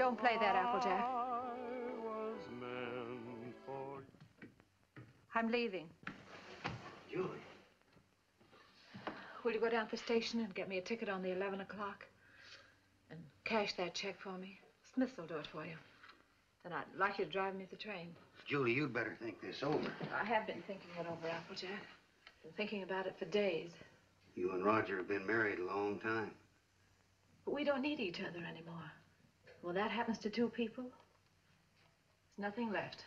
Don't play that, Applejack. I'm leaving. Julie. Will you go down to the station and get me a ticket on the 11 o'clock? And cash that check for me? Smith will do it for you. Then I'd like you to drive me the train. Julie, you'd better think this over. I have been thinking it over, Applejack. Been thinking about it for days. You and Roger have been married a long time. But we don't need each other anymore. When that happens to two people, there's nothing left.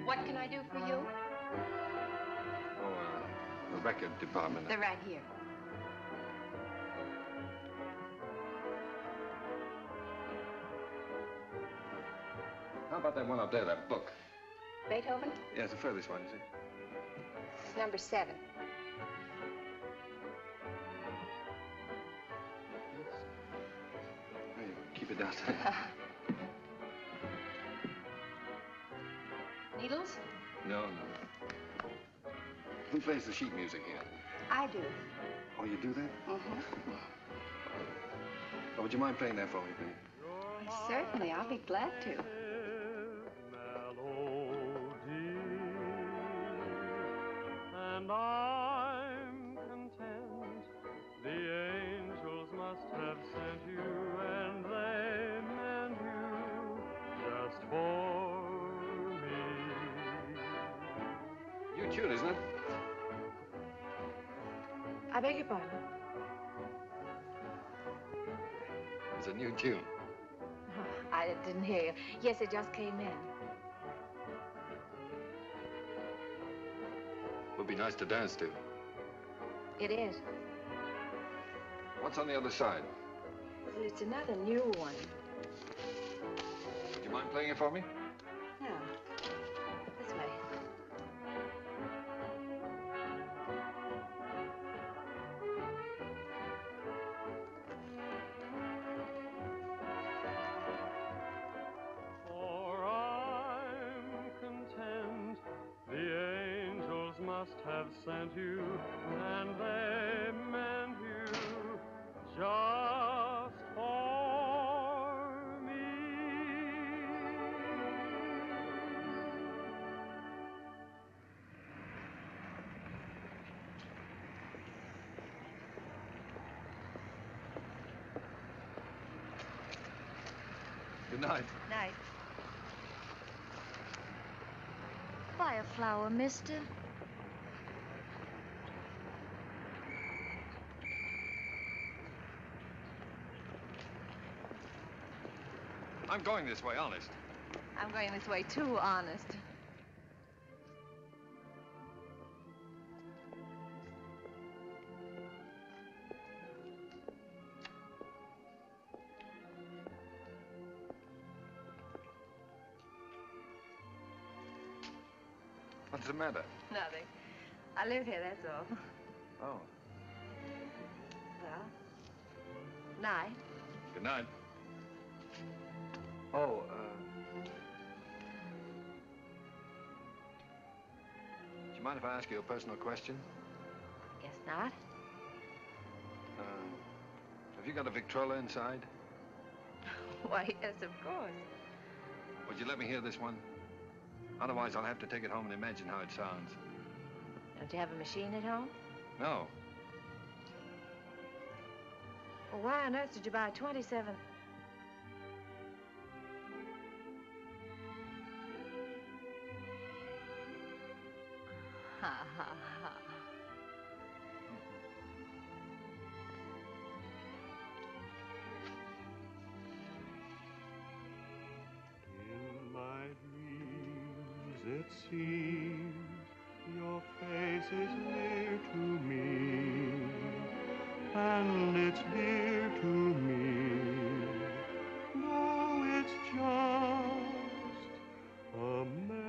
What can I do for you? The record department. They're right here. How about that one up there, that book? Beethoven? Yeah, it's the furthest one, you see. It's number 7. Hey, keep it down there. Needles? No. Who plays the sheet music here? I do. Oh, you do that? Mm-hmm. Oh, would you mind playing that for me, please? Certainly, I'll be glad to. And I'm content. The angels must have sent you, and they meant you just for me. New tune, isn't it? I beg your pardon? It's a new tune. Oh, I didn't hear you. Yes, it just came in. Would be nice to dance to. It is. What's on the other side? Well, it's another new one. Would you mind playing it for me? No. This way. For I'm content. The angels must have sent you, and they meant you just for me. Good night. Night. Buy a flower, mister. I'm going this way, honest. I'm going this way too, honest. What's the matter? Nothing. I live here, that's all. Oh. Well, night. Good night. Oh, do you mind if I ask you a personal question? Guess not. Have you got a Victrola inside? Why, yes, of course. Would you let me hear this one? Otherwise, I'll have to take it home and imagine how it sounds. Don't you have a machine at home? No. Well, why on earth did you buy 27? Ha, ha, ha. In my dreams, it seems your face is near to me, and it's dear to me. Now it's just a memory.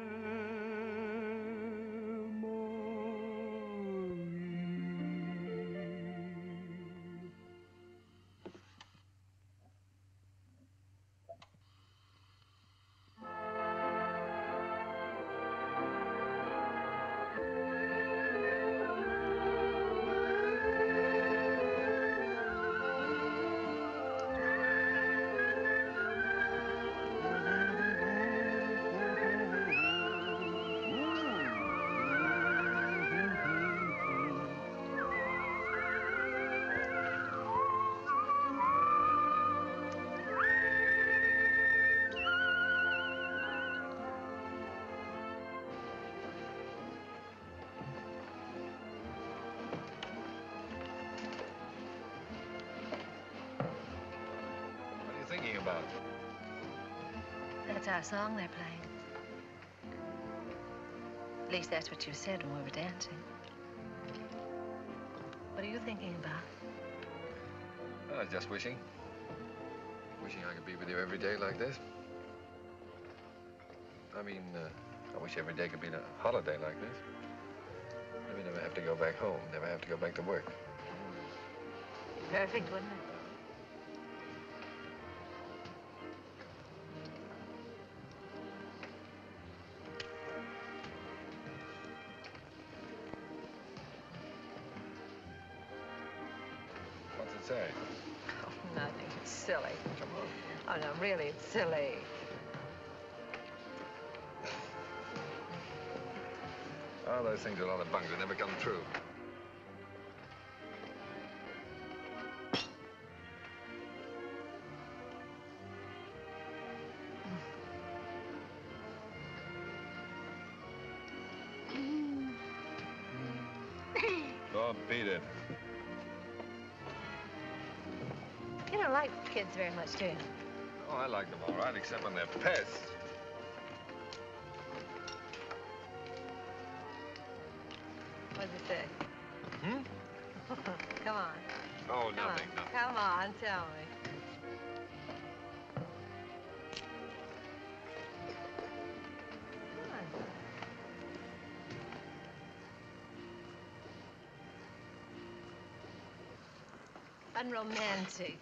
What are you thinking about? That's our song they're playing. At least that's what you said when we were dancing. What are you thinking about? I was just wishing. Wishing I could be with you every day like this. I mean, I wish every day could be a holiday like this. Then we never have to go back home, never have to go back to work. Perfect, wouldn't it? What's it say? Oh, nothing. It's silly. Come on. Oh, no, really, it's silly. Oh, those things are a lot of bunk. They never come true. Oh, beat it. You don't like kids very much, do you? Oh, I like them all right, except when they're pests. What does it say? Hmm? Come on. Oh, Come nothing, on. nothing. Come on, tell me. Come on. Unromantic.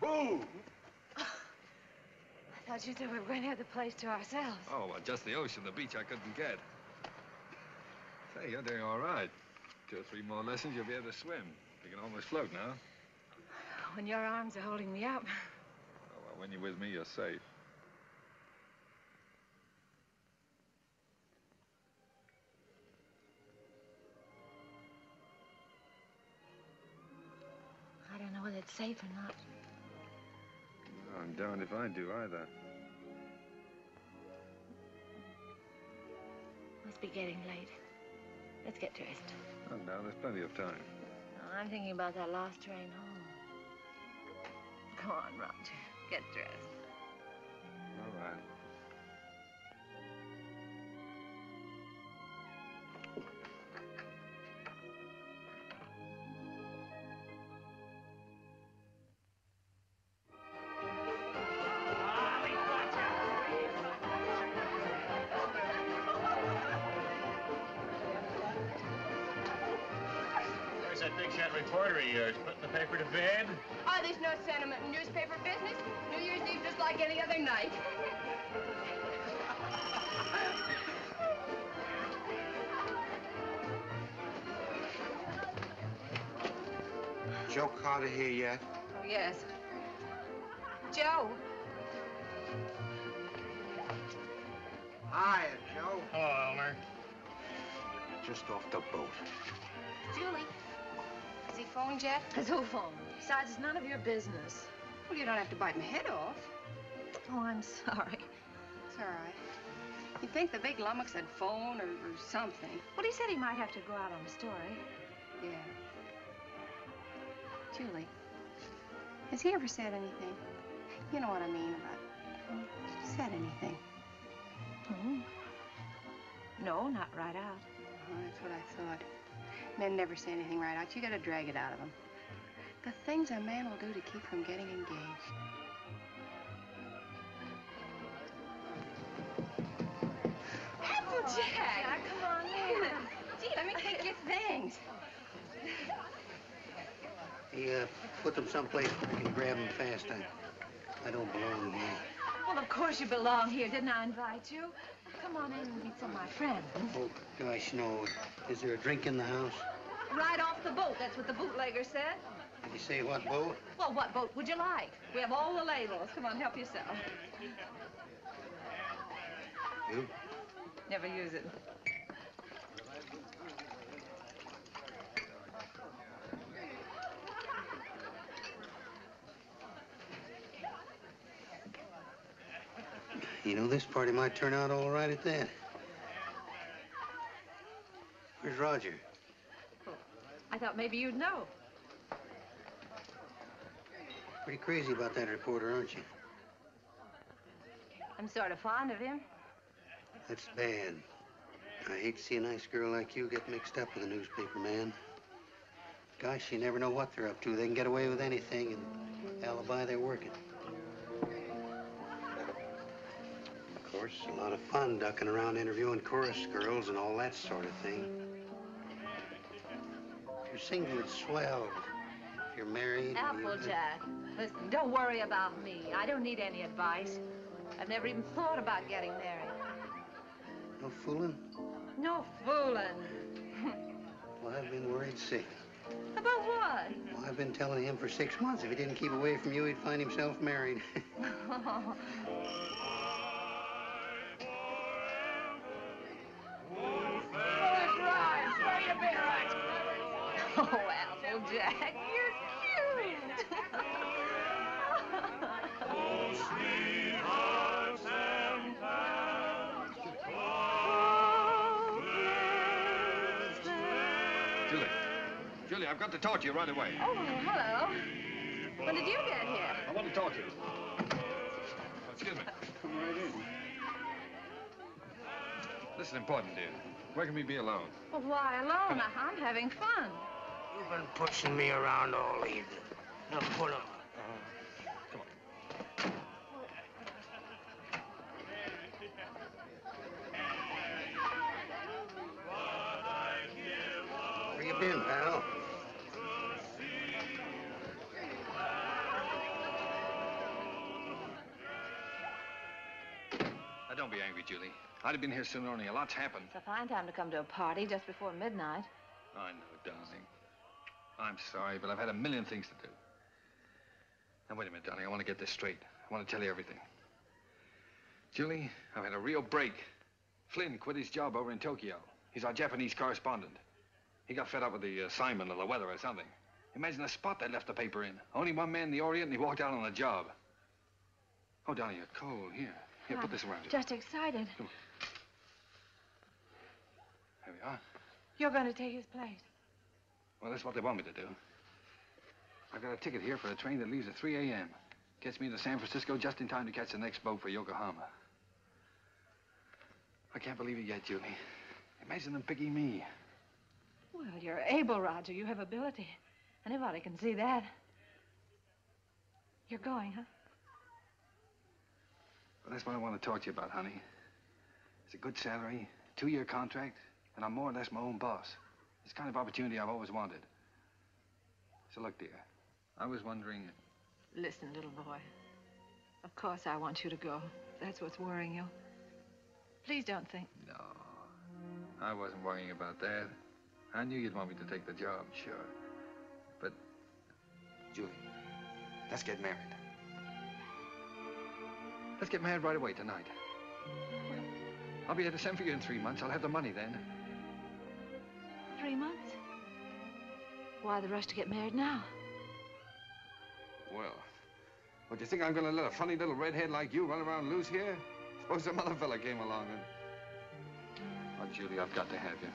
Boo! I thought you said we were going to have the place to ourselves. Oh, well, just the ocean, the beach I couldn't get. Say, you're doing all right. 2 or 3 more lessons, you'll be able to swim. You can almost float now. When your arms are holding me up. Oh, well, when you're with me, you're safe. I don't know whether it's safe or not. I'm darned if I do either. Must be getting late. Let's get dressed. Oh, no, there's plenty of time. No, I'm thinking about that last train home. Come on, Roger. Get dressed. All right. Where's that big shot reporter of yours? Putting the paper to bed? Oh, there's no sentiment in newspaper business. New Year's Eve just like any other night. Joe Carter here yet? Oh, yes. Joe. Hiya, Joe. Hello, Elmer. Just off the boat. Julie. Has he phoned yet? It's who phoned? Besides, it's none of your business. Well, you don't have to bite my head off. Oh, I'm sorry. It's all right. You'd think the big lummox had phone or something. Well, he said he might have to go out on a story. Yeah. Julie, has he ever said anything? You know what I mean about said anything? Hmm. No, not right out. Oh, that's what I thought. Men never say anything right out. You gotta drag it out of them. The things a man will do to keep from getting engaged. Applejack! Come on in. Gee, let me take your things. Hey, put them someplace where I can grab them fast. I don't belong here. Well, of course you belong here. Didn't I invite you? Come on in and meet some of my friends. Oh, gosh, no. Is there a drink in the house? Right off the boat. That's what the bootlegger said. Did you say what boat? Well, what boat would you like? We have all the labels. Come on, help yourself. You? Never use it. You know, this party might turn out all right at that. Where's Roger? Well, I thought maybe you'd know. Pretty crazy about that reporter, aren't you? I'm sort of fond of him. That's bad. I hate to see a nice girl like you get mixed up with a newspaper man. Gosh, you never know what they're up to. They can get away with anything and alibi they're working. Of course, a lot of fun ducking around interviewing chorus girls and all that sort of thing. If you're single, it's swell. If you're married... Applejack, listen, don't worry about me. I don't need any advice. I've never even thought about getting married. No fooling? No fooling. Well, I've been worried sick. About what? Well, I've been telling him for 6 months if he didn't keep away from you, he'd find himself married. Oh, Applejack, you're cute. Julie, I've got to talk to you right away. Oh, hello. When did you get here? I want to talk to you. Excuse me. Come right in. This is important, dear. Where can we be alone? Well, why alone? I'm having fun. You've been pushing me around all evening. Now put 'em up. Come on. Where you been, pal? Now, don't be angry, Julie. I'd have been here sooner, only a lot's happened. It's a fine time to come to a party just before midnight. I know, darling. I'm sorry, but I've had a million things to do. Now, wait a minute, darling. I want to get this straight. I want to tell you everything. Julie, I've had a real break. Flynn quit his job over in Tokyo. He's our Japanese correspondent. He got fed up with the assignment or the weather or something. Imagine the spot they left the paper in. Only one man in the Orient, and he walked out on the job. Oh, Donnie, you're cold. Here, put this around you. Just excited. Come on. There we are. You're going to take his place. Well, that's what they want me to do. I've got a ticket here for a train that leaves at 3 a.m. Gets me to San Francisco just in time to catch the next boat for Yokohama. I can't believe it yet, Julie. Imagine them picking me. Well, you're able, Roger. You have ability. Anybody can see that. You're going, huh? Well, that's what I want to talk to you about, honey. It's a good salary, 2-year contract, and I'm more or less my own boss. It's the kind of opportunity I've always wanted. So look, dear, I was wondering... Listen, little boy. Of course I want you to go. That's what's worrying you. Please don't think... No, I wasn't worrying about that. I knew you'd want me to take the job, sure. But, Julie, let's get married. Let's get married right away tonight. I'll be able to send for you in 3 months. I'll have the money then. 3 months? Why the rush to get married now? Well, what, do you think I'm gonna let a funny little redhead like you run around loose here? Suppose some other fella came along and... Oh, Julie, I've got to have you.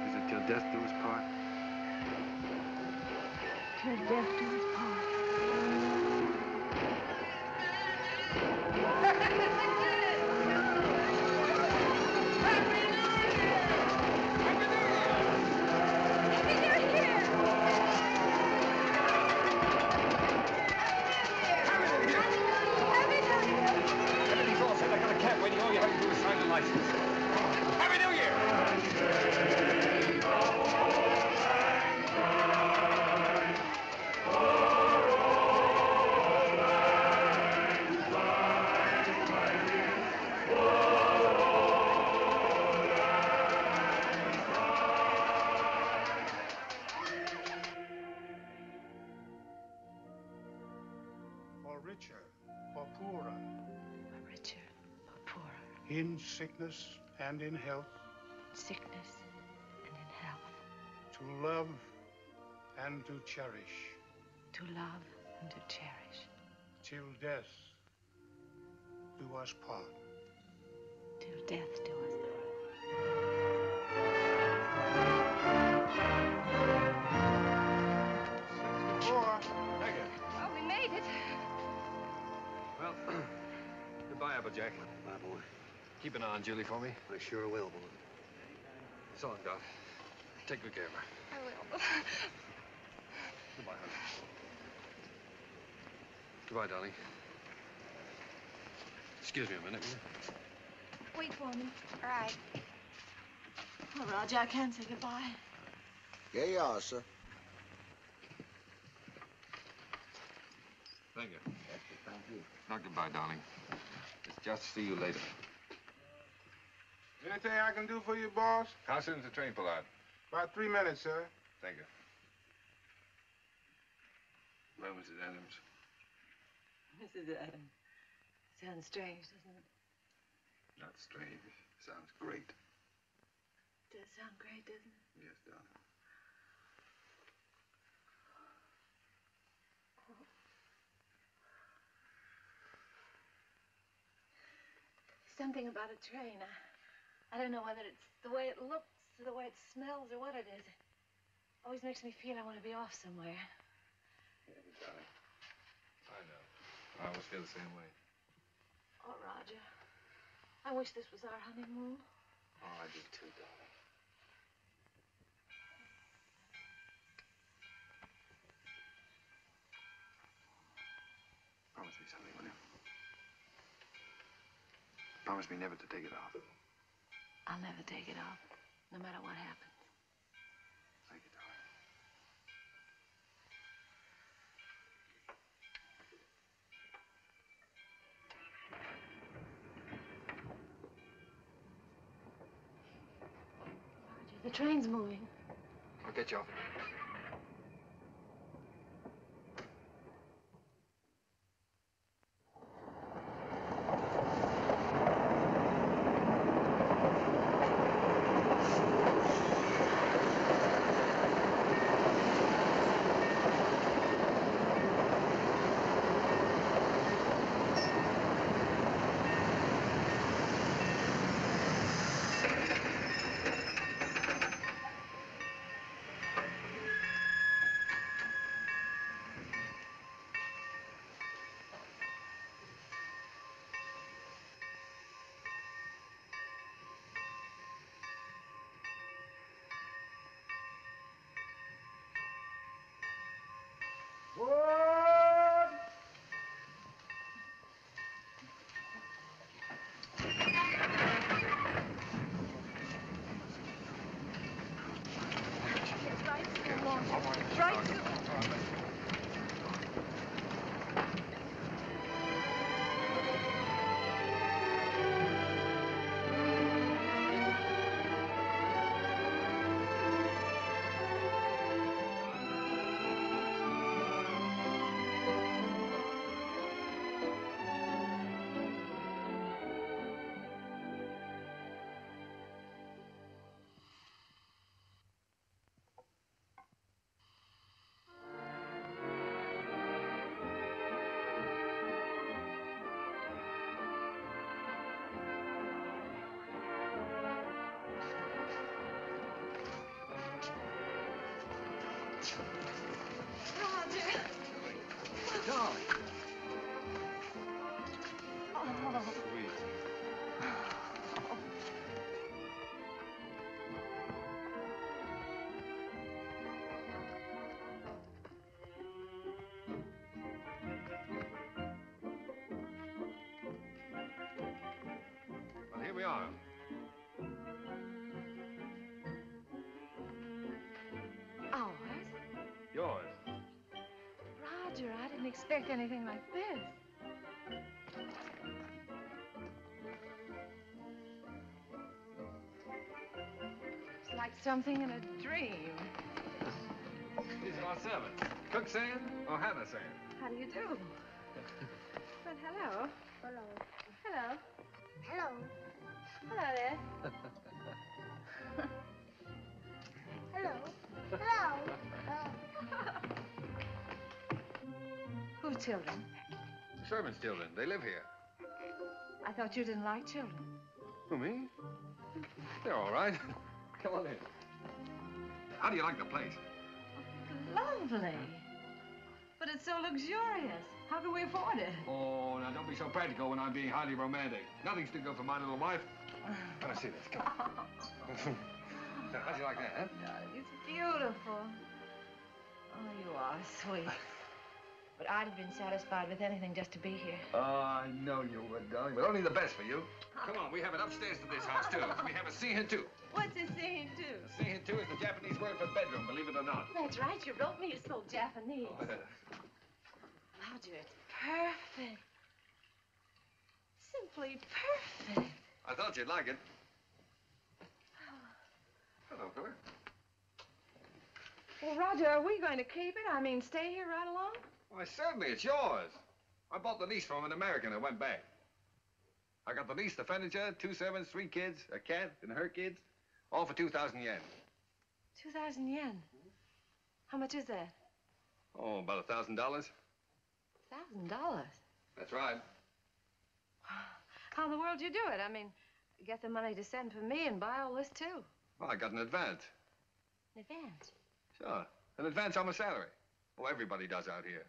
Is it till death do us part? Till death do us part. In sickness and in health. Sickness and in health. To love and to cherish. To love and to cherish. Till death do us part. Till death do us part. Thank you. Well, we made it. Well, goodbye, Applejack. Bye, boy. Keep an eye on Julie for me. I sure will, boy. So long, Doc. Take good care of her. I will. Goodbye, honey. Goodbye, darling. Excuse me a minute, will you? Wait for me. All right. Oh, Roger, I can't say goodbye. Yeah, you are, sir. Thank you. Thank you. Not goodbye, darling. It's just see you later. Anything I can do for you, boss? How soon does the train pull out? About 3 minutes, sir. Thank you. Well, Mrs. Adams. Mrs. Adams. Sounds strange, doesn't it? Not strange. Sounds great. It does sound great, doesn't it? Yes, darling. Something about a train. I don't know whether it's the way it looks or the way it smells or what it is. It always makes me feel I want to be off somewhere. Yeah, darling. I know. I always feel the same way. Oh, Roger. I wish this was our honeymoon. Oh, I do too, darling. Promise me something, will you? Promise me never to take it off. I'll never take it off, no matter what happens. Thank you, darling. Roger, the train's moving. I'll get you off. are. Ours? Yours. Roger, I didn't expect anything like this. It's like something in a dream. These are our servants. Cook saying or Hannah saying? How do you do? Well, hello. Hello. Hello. Hello. Hello there. Hello. Hello. Whose children? The servants' children. They live here. I thought you didn't like children. Who, me? They're all right. Come on in. How do you like the place? Lovely. But it's so luxurious. How can we afford it? Oh, now don't be so practical when I'm being highly romantic. Nothing's too good for my little wife. Come on, see this. Come on. Now, how'd you like that, huh? Darling, it's beautiful. Oh, you are sweet. But I'd have been satisfied with anything just to be here. Oh, I know you would, darling, but only the best for you. Come on, we have it upstairs to this house, too. We have a scene too. What's a scene too? A scene too is the Japanese word for bedroom, believe it or not. That's right. You wrote me you spoke Japanese. Oh, yeah. Roger, it's perfect. Simply perfect. I thought you'd like it. Hello, fella. Well, Roger, are we going to keep it? I mean, stay here right along? Why, certainly, it's yours. I bought the lease from an American that went back. I got the lease, the furniture, 2 servants, 3 kids, a cat, and her kids, all for 2,000 yen. 2,000 yen. How much is that? Oh, about $1,000. $1,000. That's right. How in the world do you do it? I mean, get the money to send for me and buy all this too. Well, I got an advance. In advance. Sure, an advance on my salary. Oh, everybody does out here.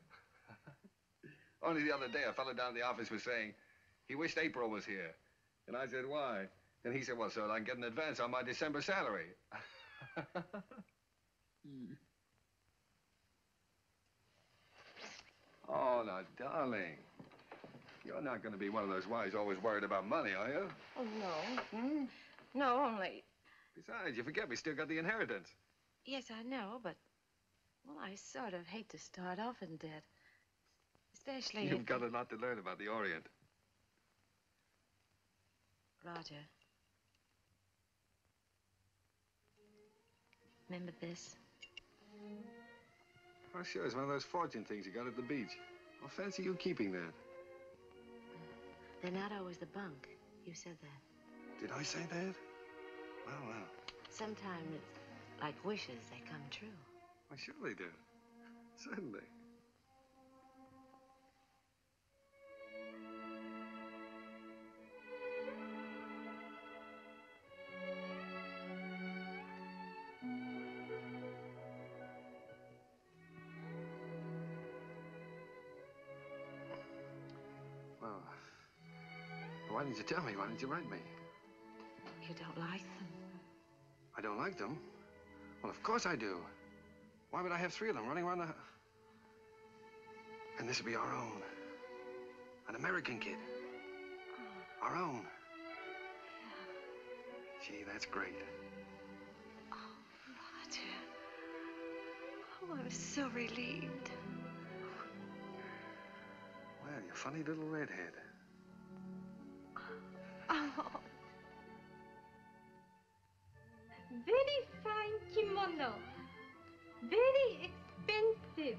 Only the other day, a fellow down at the office was saying he wished April was here. And I said, why? And he said, well, so I can get an advance on my December salary. Oh, now, darling. You're not going to be one of those wives always worried about money, are you? Oh, no. Hmm? No, only... Besides, you forget we still got the inheritance. Yes, I know, but... Well, I sort of hate to start off in debt. Especially You've if... got a lot to learn about the Orient. Roger. Remember this? Oh, sure, it's one of those fortune things you got at the beach. Well, fancy you keeping that. They're not always the bunk. You said that. Did I say that? Well, well. Sometimes it's like wishes, they come true. Why, sure they do. Certainly. Well, why didn't you tell me? Why didn't you write me? You don't like them? I don't like them? Well, of course I do. Why would I have 3 of them running around the... And this would be our own. An American kid. Oh. Our own. Yeah. Gee, that's great. Oh, Roger. Oh, I'm so relieved. Well, you funny little redhead. Oh. Very fine kimono. Very expensive.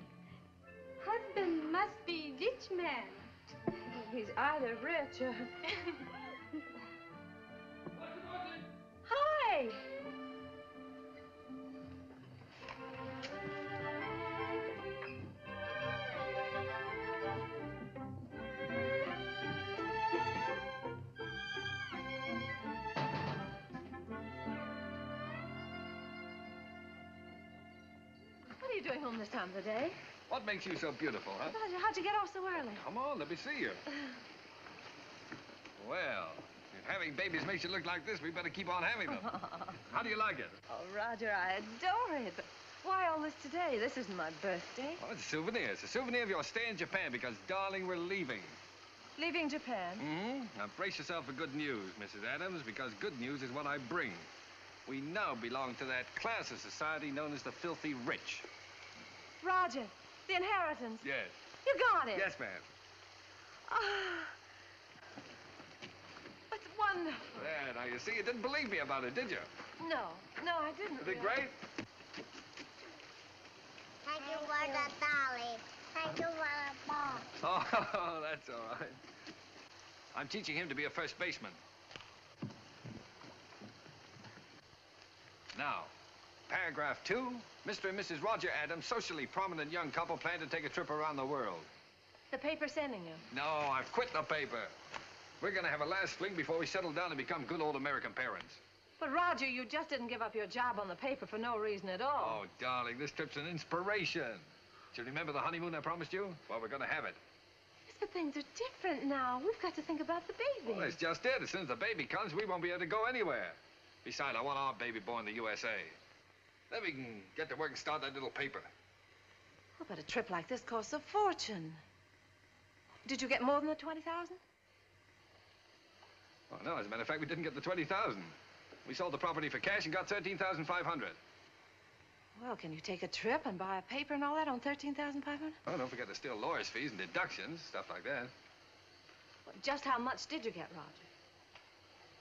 Husband must be rich man. He's either rich or... Hi. What are you doing home this time of the day? What makes you so beautiful, huh? Roger, how'd you get off so early? Come on, let me see you. Well, if having babies makes you look like this, we better keep on having them. How do you like it? Oh, Roger, I adore it. But why all this today? This isn't my birthday. Oh, it's a souvenir. It's a souvenir of your stay in Japan because, darling, we're leaving. Leaving Japan? Mm-hmm. Now brace yourself for good news, Mrs. Adams, because good news is what I bring. We now belong to that class of society known as the filthy rich. Roger, the inheritance. Yes. You got it. Yes, ma'am. Ah, that's wonderful. There, now you see, you didn't believe me about it, did you? No, I didn't. Isn't it great? Thank you for the dolly. Thank you for the ball. Oh, that's all right. I'm teaching him to be a first baseman. Now, paragraph 2, Mr. and Mrs. Roger Adams, socially prominent young couple, plan to take a trip around the world. The paper's sending you. No, I've quit the paper. We're gonna have a last fling before we settle down and become good old American parents. But, Roger, you just didn't give up your job on the paper for no reason at all. Oh, darling, this trip's an inspiration. Do you remember the honeymoon I promised you? Well, we're gonna have it. Yes, but things are different now. We've got to think about the baby. Well, that's just it. As soon as the baby comes, we won't be able to go anywhere. Besides, I want our baby born in the USA. Then we can get to work and start that little paper. Oh, but a trip like this costs a fortune. Did you get more than the 20,000? Oh, no, as a matter of fact, we didn't get the 20,000. We sold the property for cash and got 13,500. Well, can you take a trip and buy a paper and all that on 13,500? Oh, don't forget there's still lawyer's fees and deductions, stuff like that. Well, just how much did you get, Roger?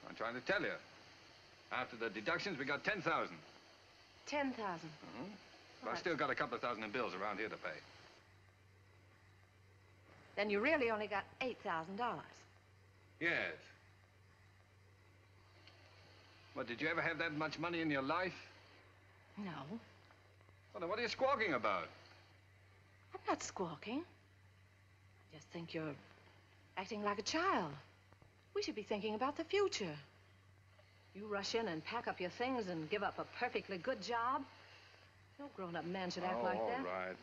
I'm trying to tell you. After the deductions, we got 10,000. 10,000. Mm-hmm. But Well, I've still got a couple of thousand in bills around here to pay. Then you really only got $8,000. Yes. What, did you ever have that much money in your life? No, Well, then what are you squawking about? I'm not squawking. I just think you're acting like a child. We should be thinking about the future. You rush in and pack up your things and give up a perfectly good job. No grown-up man should act like that. All right.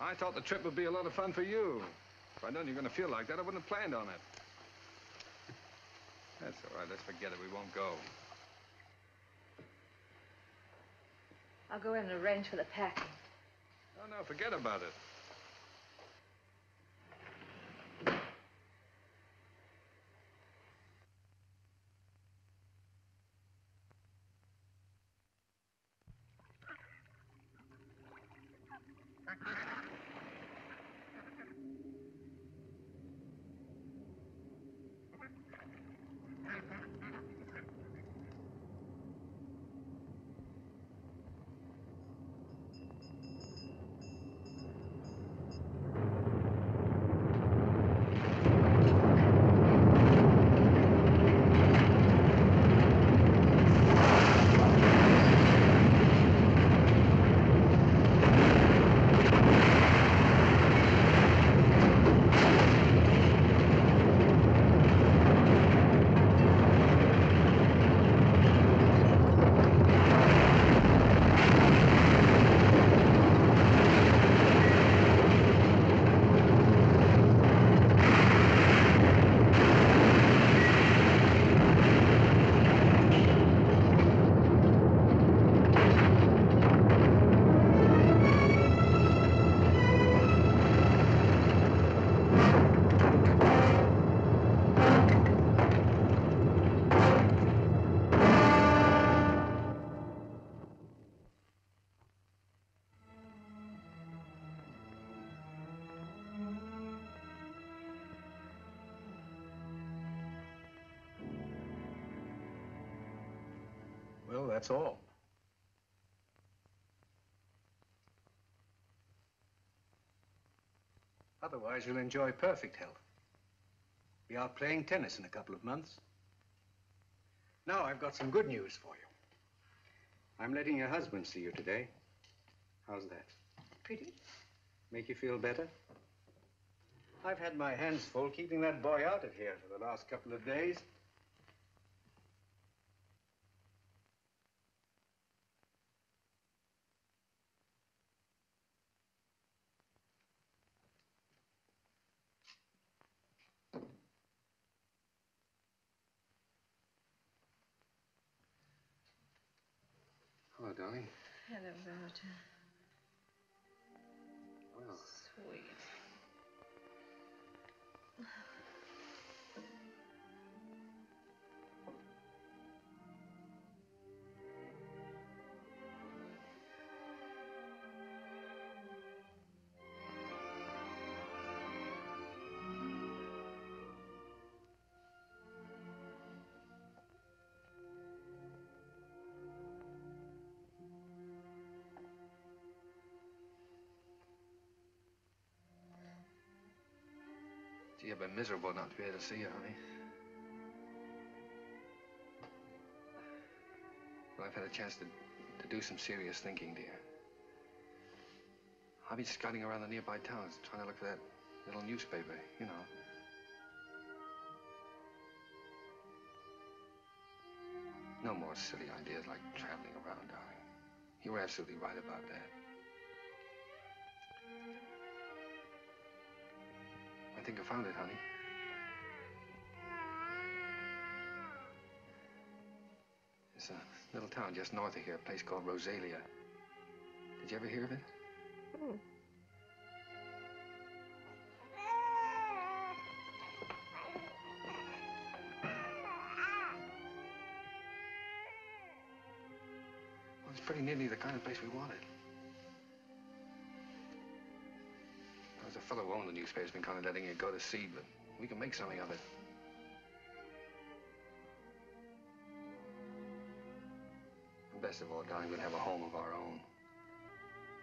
I thought the trip would be a lot of fun for you. If I'd known you were going to feel like that, I wouldn't have planned on it. That's all right. Let's forget it. We won't go. I'll go in and arrange for the packing. Oh, no, forget about it. Well, that's all. Otherwise, you'll enjoy perfect health. Be out playing tennis in a couple of months. Now, I've got some good news for you. I'm letting your husband see you today. How's that? Pretty? Make you feel better? I've had my hands full keeping that boy out of here for the last couple of days. Hello, darling. Hello, Roger. Well, Sweet. You've been miserable not to be able to see you, honey. Well, I've had a chance to do some serious thinking, dear. I've been scouting around the nearby towns, trying to look for that little newspaper, you know. No more silly ideas like traveling around, darling. You were absolutely right about that. I think I found it, honey. It's a little town just north of here, a place called Rosalia. Did you ever hear of it? Hmm. Well, it's pretty nearly the kind of place we wanted. There's a fellow who owned the newspaper's been kind of letting it go to seed, but we can make something of it. And best of all, darling, we'll have a home of our own.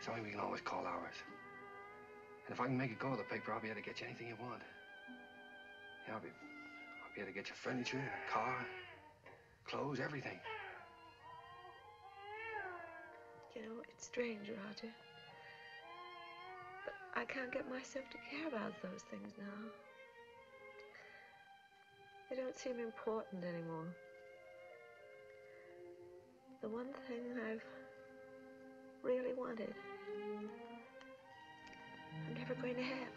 Something we can always call ours. And if I can make it go with the paper, I'll be able to get you anything you want. Yeah, I'll be able to get you furniture, a car, clothes, everything. You know, it's strange, Roger. But I can't get myself to care about those things now. They don't seem important anymore. The one thing I've really wanted, I'm never going to have.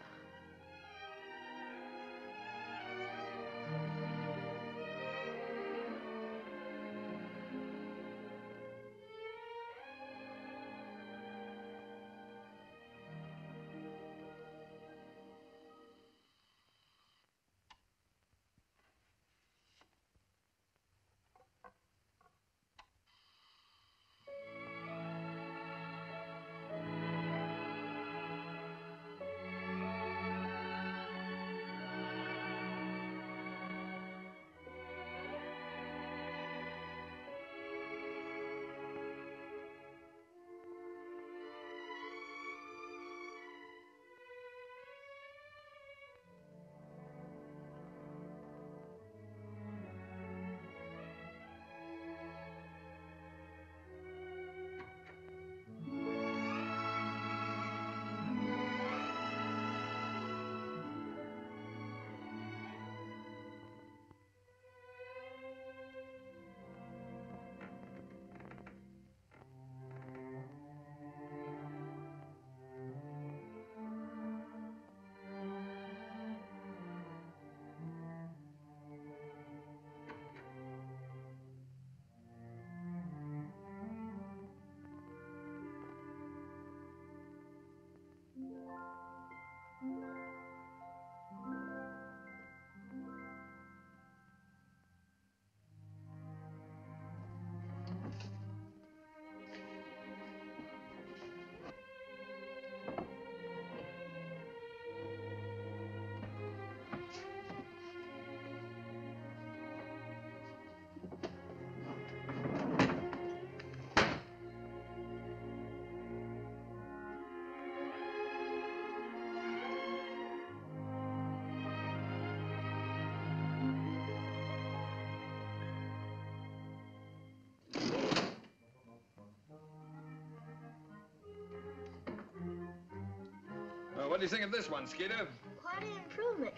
What do you think of this one, Skeeter? Quite an improvement.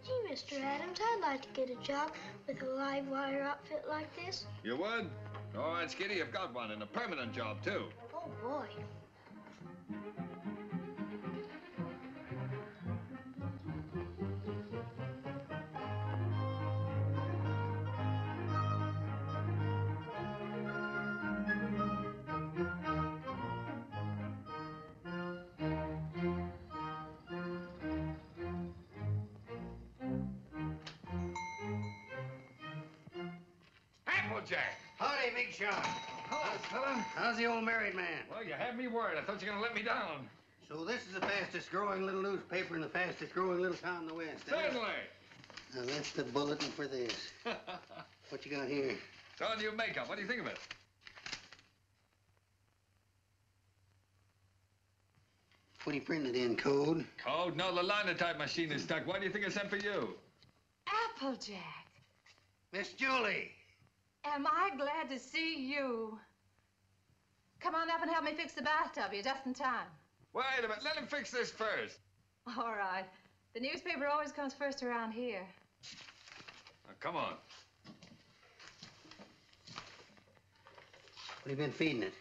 Gee, Mr. Adams, I'd like to get a job with a live wire outfit like this. You would? All right, Skeeter, you've got one, and a permanent job, too. Oh, boy. Applejack! Howdy, Big Shot. Hello, fella. How's the old married man? Well, you had me worried. I thought you were going to let me down. So this is the fastest growing little newspaper in the fastest growing little town in the West. eh? Certainly. Now that's the bulletin for this. What you got here? It's all new makeup. What do you think of it? What are you printing it in, code? Code? No, the linotype machine is stuck. Why do you think I sent for you? Applejack, Miss Julie! am I glad to see you. Come on up and help me fix the bathtub. You're just in time. Wait a minute. Let him fix this first. All right. The newspaper always comes first around here. Now, come on. What have you been feeding it?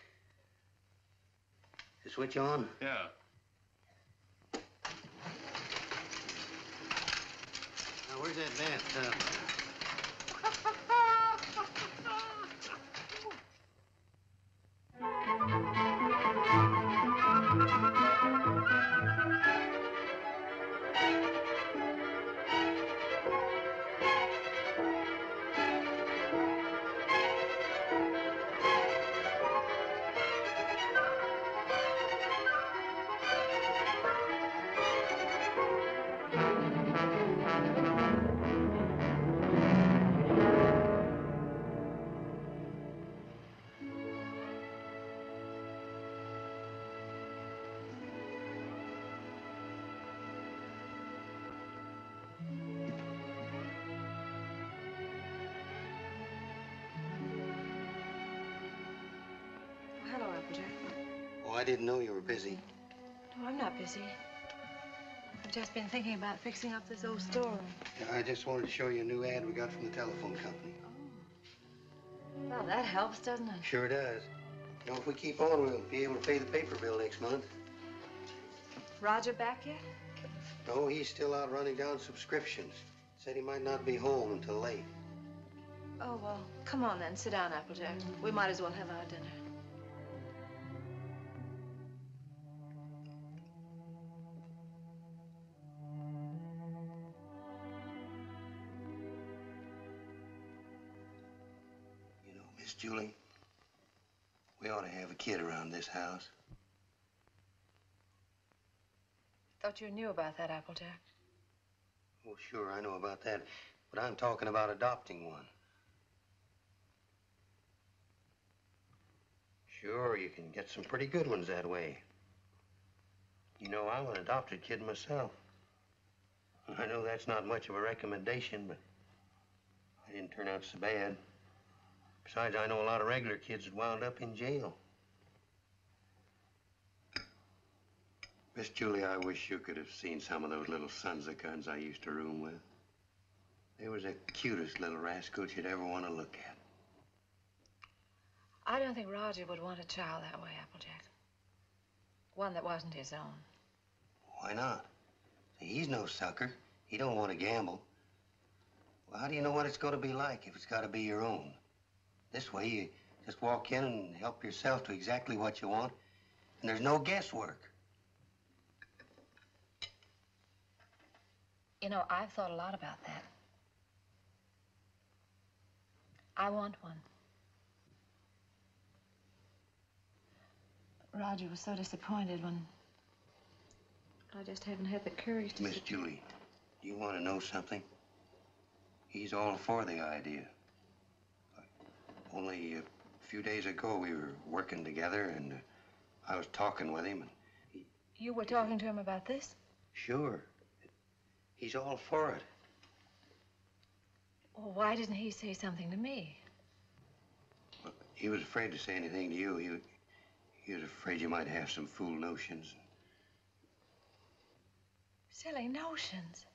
The switch on? Yeah. Now, where's that bathtub? Hello, Applejack. Oh, I didn't know you were busy. No, I'm not busy. I've just been thinking about fixing up this old storeroom. Yeah, I just wanted to show you a new ad we got from the telephone company. Oh. Well, that helps, doesn't it? Sure does. You know, if we keep on, we'll be able to pay the paper bill next month. Roger back yet? No, he's still out running down subscriptions. Said he might not be home until late. Oh, well, come on then. Sit down, Applejack. We might as well have our dinner. You know, Miss Julie, we ought to have a kid around this house. Thought you knew about that, Applejack. Oh, sure, I know about that. But I'm talking about adopting one. Sure, you can get some pretty good ones that way. You know, I'm an adopted kid myself. I know that's not much of a recommendation, but I didn't turn out so bad. Besides, I know a lot of regular kids that wound up in jail. Miss Julie, I wish you could have seen some of those little sons of guns I used to room with. They was the cutest little rascals you'd ever want to look at. I don't think Roger would want a child that way, Applejack. One that wasn't his own. Why not? See, he's no sucker. He don't want to gamble. Well, how do you know what it's going to be like if it's got to be your own? This way, you just walk in and help yourself to exactly what you want, and there's no guesswork. You know, I've thought a lot about that. I want one. But Roger was so disappointed when I just haven't had the courage to... Miss Julie, you want to know something? He's all for the idea. Only a few days ago, we were working together, and I was talking with him, and he... You were talking to him about this? Sure. He's all for it. Well, why didn't he say something to me? Well, he was afraid to say anything to you. He was afraid you might have some fool notions. Silly notions.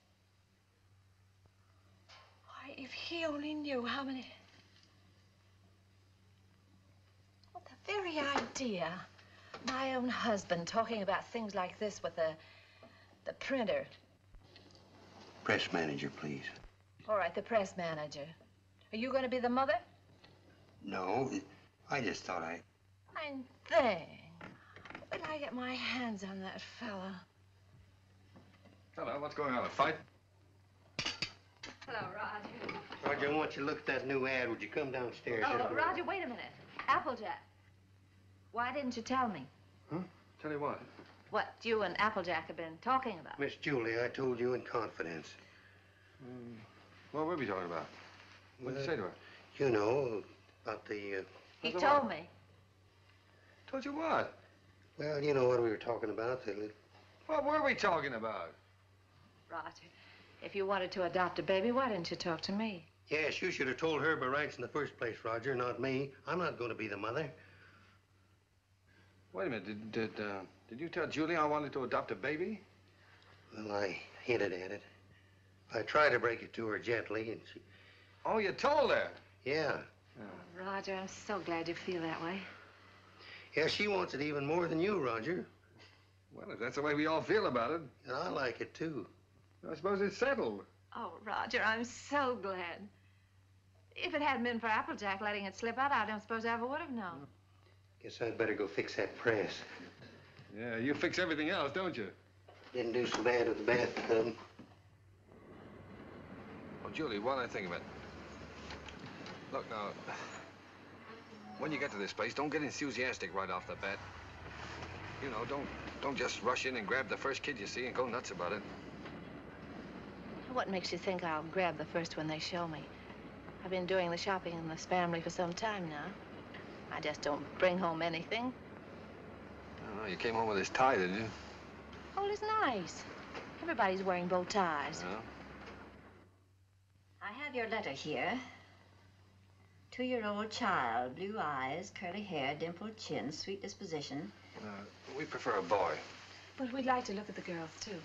Why, if he only knew how many... Well, the very idea. My own husband talking about things like this with the printer. Press manager, please. All right, the press manager. Are you going to be the mother? No, I just thought I... Fine thing. When I get my hands on that fella. Hello, what's going on? A fight? Hello, Roger. Roger, I want you to look at that new ad. Would you come downstairs? Oh, Roger, wait a minute. Applejack. Why didn't you tell me? Huh? Tell you what. What you and Applejack have been talking about? Miss Julie, I told you in confidence. What were we talking about? What did you say to her? You know, about the... He told me. Told you what? Well, you know what we were talking about, the What were we talking about? Roger, if you wanted to adopt a baby, why didn't you talk to me? Yes, you should have told her by rights in the first place, Roger, not me. I'm not going to be the mother. Wait a minute. Did you tell Julie I wanted to adopt a baby? Well, I hinted at it. I tried to break it to her gently, and she... Oh, you told her? Yeah. Oh, Roger, I'm so glad you feel that way. Yeah, she wants it even more than you, Roger. Well, if that's the way we all feel about it. And I like it, too. I suppose it's settled. Oh, Roger, I'm so glad. If it hadn't been for Applejack letting it slip out, I don't suppose I ever would have known. Guess I'd better go fix that press. Yeah, you fix everything else, don't you? Didn't do so bad with the bathtub. Well, Julie, while I think of it, look now, when you get to this place, don't get enthusiastic right off the bat. You know, don't just rush in and grab the first kid you see and go nuts about it. What makes you think I'll grab the first one they show me? I've been doing the shopping in this family for some time now. I just don't bring home anything. Oh, you came home with this tie, did you? Oh, it's nice. Everybody's wearing bow ties. Yeah. I have your letter here. 2-year-old child, blue eyes, curly hair, dimpled chin, sweet disposition. We prefer a boy. But we'd like to look at the girls, too.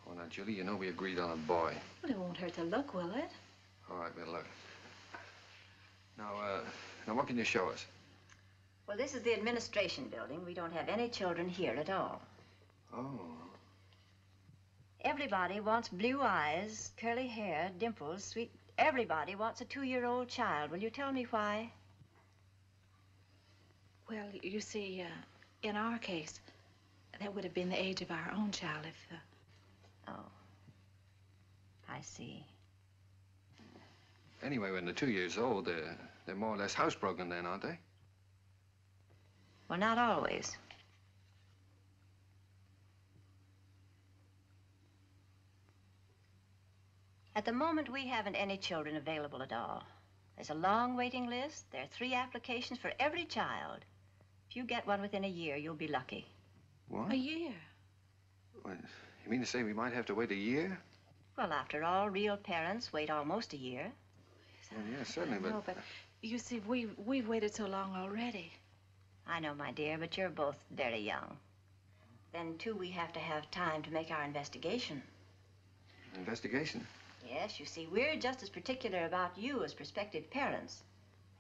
Oh, now, Julie, you know we agreed on a boy. Well, it won't hurt to look, will it? All right, we'll look. Now, what can you show us? Well, this is the administration building. We don't have any children here at all. Oh. Everybody wants blue eyes, curly hair, dimples, sweet... Everybody wants a 2-year-old child. Will you tell me why? Well, you see, in our case, that would have been the age of our own child if... Oh. I see. Anyway, when they're 2 years old, they're more or less housebroken then, aren't they? Well, not always. At the moment, we haven't any children available at all. There's a long waiting list. There are 3 applications for every child. If you get one within a year, you'll be lucky. What? A year? What? You mean to say we might have to wait a year? Well, after all, real parents wait almost a year. Well, yeah, certainly, No, but you see, we've waited so long already. I know, my dear, but you're both very young. Then, too, we have to have time to make our investigation. Investigation? Yes, you see, we're just as particular about you as prospective parents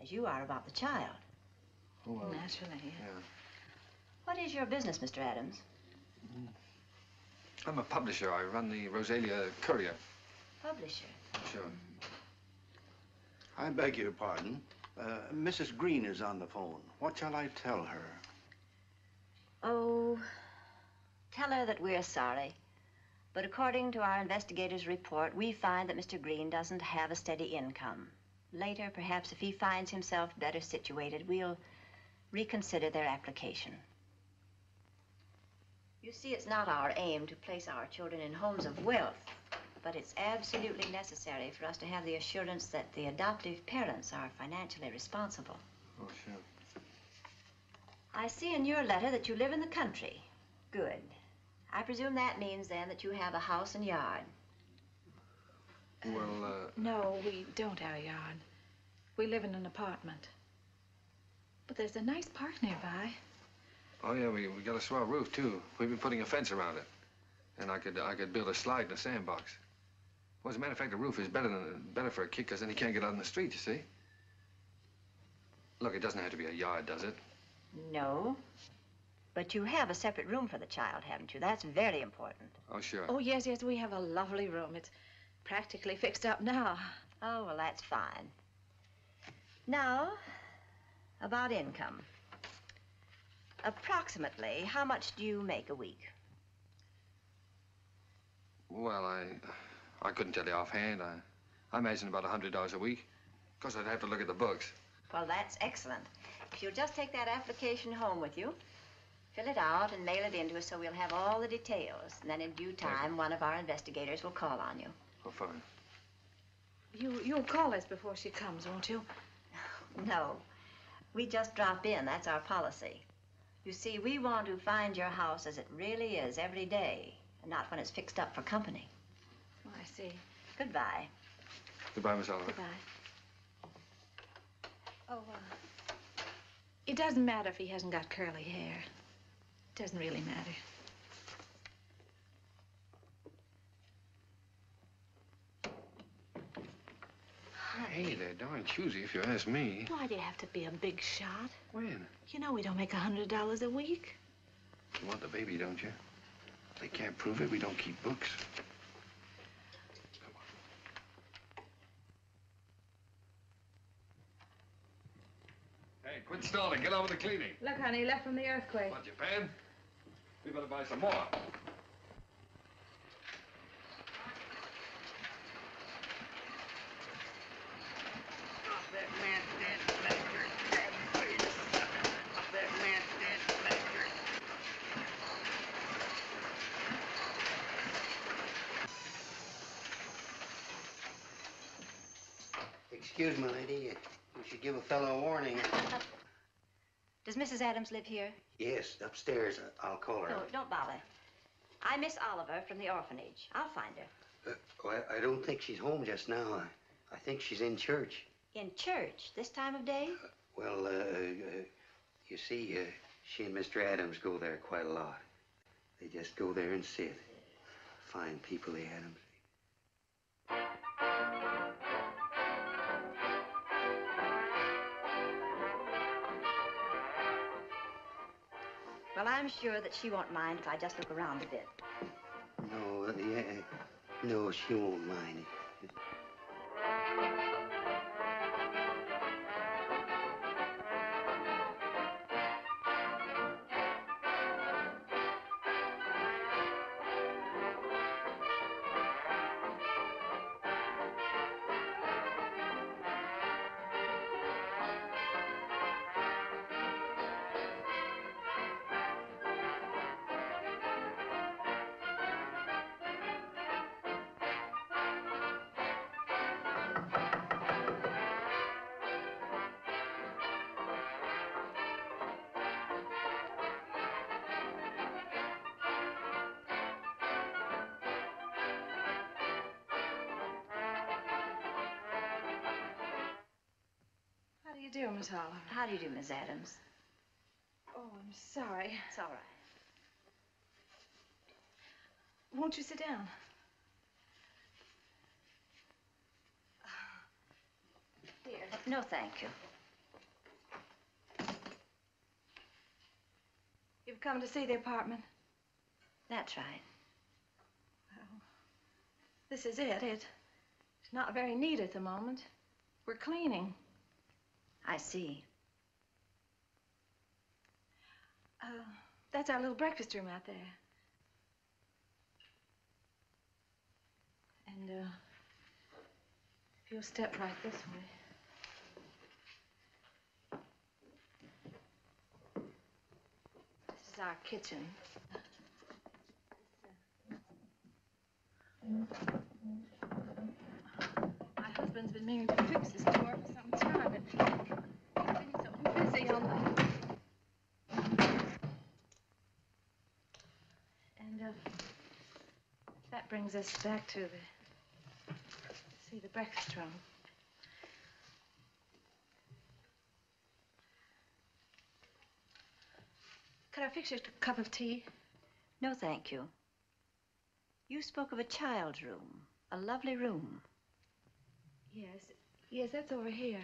as you are about the child. Oh, well, Naturally, yeah. What is your business, Mr. Adams? I'm a publisher. I run the Rosalia Courier. Publisher. Sure. I beg your pardon. Mrs. Green is on the phone. What shall I tell her? Oh, tell her that we're sorry. But according to our investigator's report, we find that Mr. Green doesn't have a steady income. Later, perhaps if he finds himself better situated, we'll reconsider their application. You see, it's not our aim to place our children in homes of wealth, but it's absolutely necessary for us to have the assurance that the adoptive parents are financially responsible. Oh, sure. I see in your letter that you live in the country. Good. I presume that means, then, that you have a house and yard. Well, No, we don't have a yard. We live in an apartment. But there's a nice park nearby. oh, yeah, we got a swell roof, too. We've been putting a fence around it. And I could build a slide in a sandbox. Well, as a matter of fact, the roof is better for a kid, because then he can't get out in the street, you see. Look, it doesn't have to be a yard, does it? No. But you have a separate room for the child, haven't you? That's very important. Oh, sure. Oh, yes, we have a lovely room. It's practically fixed up now. Oh, well, that's fine. Now, about income. Approximately, how much do you make a week? Well, I couldn't tell you offhand. I imagine about $100 a week. Of course, I'd have to look at the books. Well, that's excellent. If you'll just take that application home with you, fill it out and mail it in to us so we'll have all the details. And then in due time, one of our investigators will call on you. Oh, fine. You'll call us before she comes, won't you? No. We just drop in. That's our policy. You see, we want to find your house as it really is every day, and not when it's fixed up for company. Oh, I see. Goodbye. Goodbye, Miss Oliver. Goodbye. Oh, it doesn't matter if he hasn't got curly hair. It doesn't really matter. Hey, they're darn choosy if you ask me. Why do you have to be a big shot? When? You know we don't make $100 a week. You want the baby, don't you? If they can't prove it, we don't keep books. Come on. Hey, quit stalling. Get on with the cleaning. Look, honey, he left from the earthquake. What, Japan? We better buy some more. Excuse me, lady. You should give a fellow a warning. Does Mrs. Adams live here? Yes, upstairs. I'll call her. No, don't bother. I'm Miss Oliver from the orphanage. I'll find her. I don't think she's home just now. I think she's in church. In church this time of day? Well, you see, she and Mr. Adams go there quite a lot. They just go there and sit. Fine people, the Adams. Well, I'm sure that she won't mind if I just look around a bit. No, no, she won't mind. How do you do, Miss Oliver? How do you do, Miss Adams? Oh, I'm sorry. It's all right. Won't you sit down? Here. No, thank you. You've come to see the apartment? That's right. Well, this is it. It's not very neat at the moment. We're cleaning. I see. That's our little breakfast room out there. And, if you'll step right this way. This is our kitchen. My husband's been meaning to fix this door for some time, but he's been so busy on the... And, that brings us back to the breakfast room. Could I fix you a cup of tea? No, thank you. You spoke of a child's room, a lovely room. Yes, that's over here.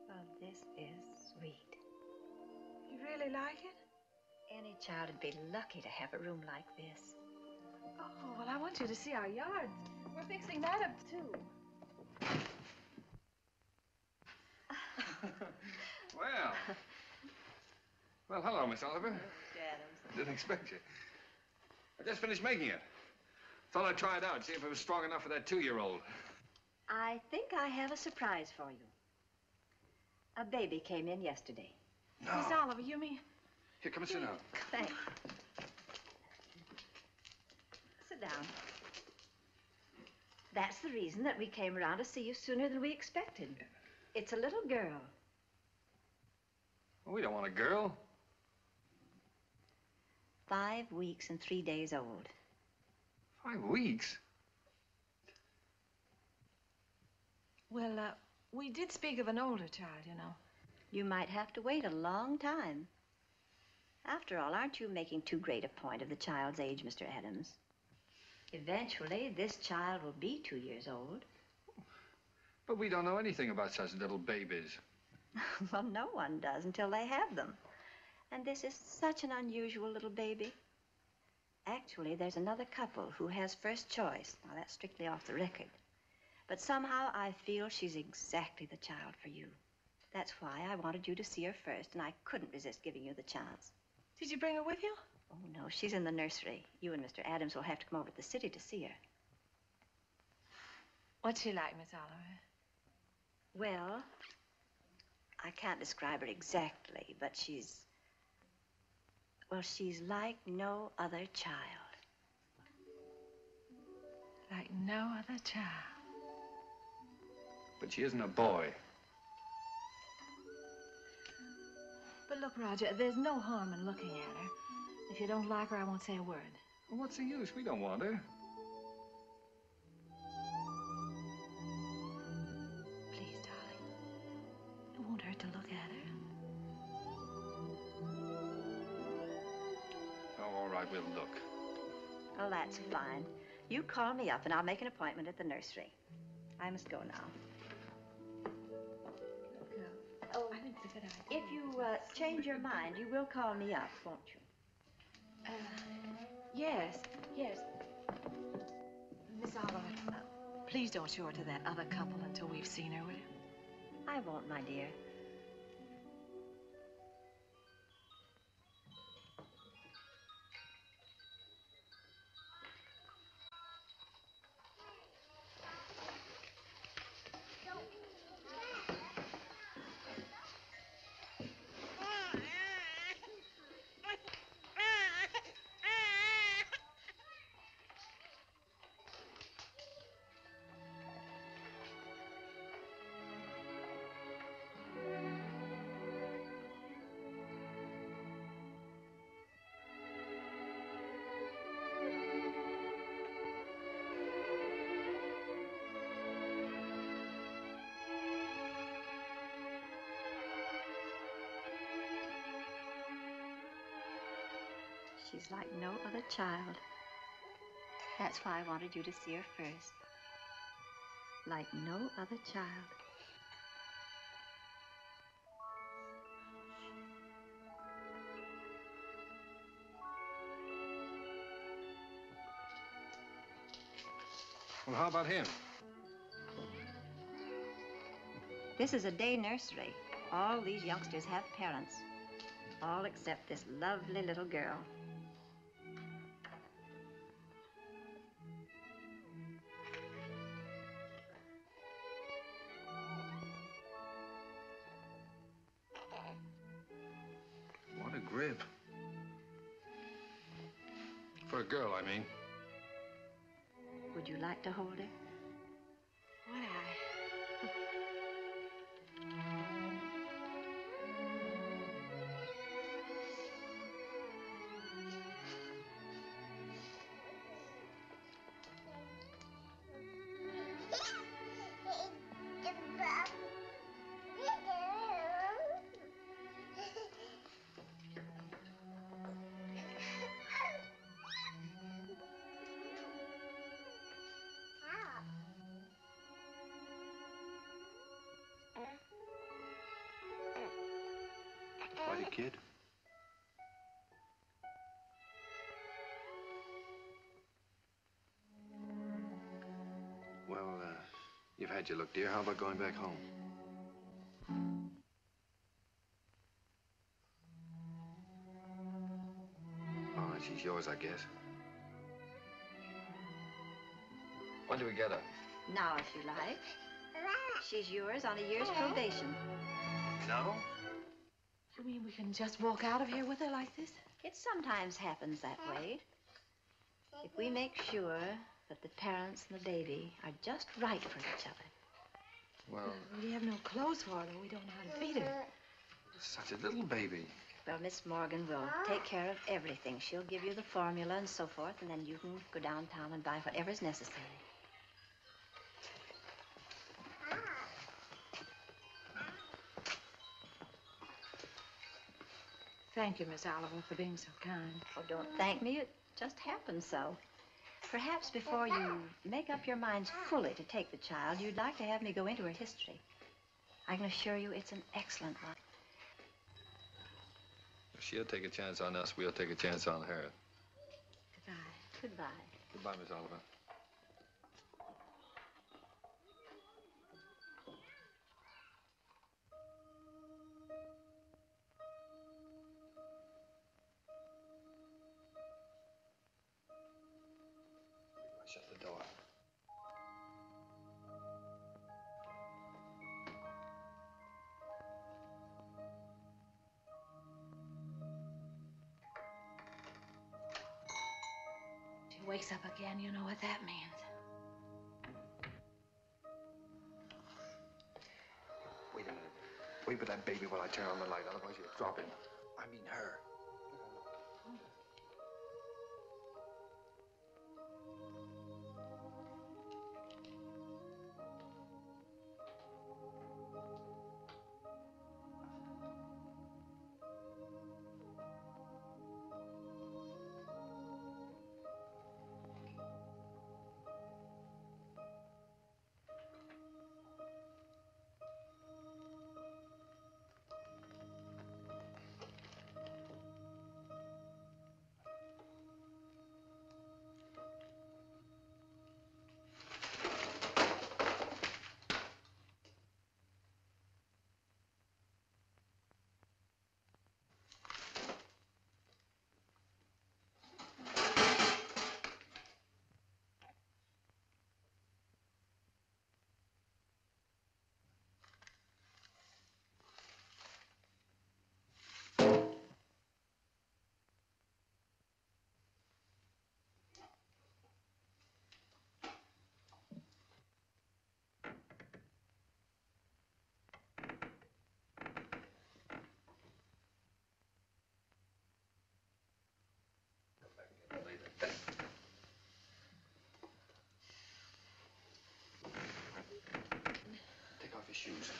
Well, this is sweet. You really like it? Any child would be lucky to have a room like this. Oh, well, I want you to see our yard. We're fixing that up, too. Well, hello, Miss Oliver. Mr. Adams. Didn't expect you. I just finished making it. Thought I'd try it out, see if it was strong enough for that 2-year-old. I think I have a surprise for you. A baby came in yesterday. No. Miss Oliver, you mean? Here, come and sit down. Thanks. Sit down. That's the reason that we came around to see you sooner than we expected. It's a little girl. Well, we don't want a girl. 5 weeks and 3 days old. 5 weeks? Well, we did speak of an older child, you know. You might have to wait a long time. After all, aren't you making too great a point of the child's age, Mr. Adams? Eventually, this child will be 2 years old. But we don't know anything about such little babies. Well, no one does until they have them. And this is such an unusual little baby. Actually, there's another couple who has first choice. Now, that's strictly off the record. But somehow I feel she's exactly the child for you. That's why I wanted you to see her first, and I couldn't resist giving you the chance. Did you bring her with you? Oh, no, she's in the nursery. You and Mr. Adams will have to come over to the city to see her. What's she like, Miss Oliver? Well, I can't describe her exactly, but she's... well, she's like no other child. Like no other child. But she isn't a boy. But look, Roger, there's no harm in looking at her. If you don't like her, I won't say a word. Well, what's the use? We don't want her. Please, darling. It won't hurt to look at her. Oh, all right, we'll look. Oh, that's fine. You call me up, and I'll make an appointment at the nursery. I must go now. Oh, I think it's a good idea. If you change your mind, you will call me up, won't you? Yes. Miss Oliver, please don't show her to that other couple until we've seen her, will you? I won't, my dear. She's like no other child. That's why I wanted you to see her first. Like no other child. Well, how about him? This is a day nursery. All these youngsters have parents. All except this lovely little girl. What a grip. For a girl, I mean. Would you like to hold her? Would I? Quite a kid. Well, you've had your look, dear. How about going back home? All right, she's yours, I guess. When do we get her? Now, if you like. She's yours on a year's probation. No? You mean we can just walk out of here with her like this? It sometimes happens that way. If we make sure that the parents and the baby are just right for each other. Well, We have no clothes for her. We don't know how to feed her. such a little baby. Well, Miss Morgan will take care of everything. She'll give you the formula and so forth, and then you can go downtown and buy whatever's necessary. Thank you, Miss Oliver, for being so kind. Oh, don't thank me. It just happened so. Perhaps before you make up your minds fully to take the child, you'd like to have me go into her history. I can assure you it's an excellent one. If she'll take a chance on us, we'll take a chance on her. Goodbye. Goodbye. Goodbye, Miss Oliver. Shut the door. She wakes up again. You know what that means. Wait a minute. Wait for that baby while I turn on the light, otherwise you'll drop him. I mean her. Take off your shoes.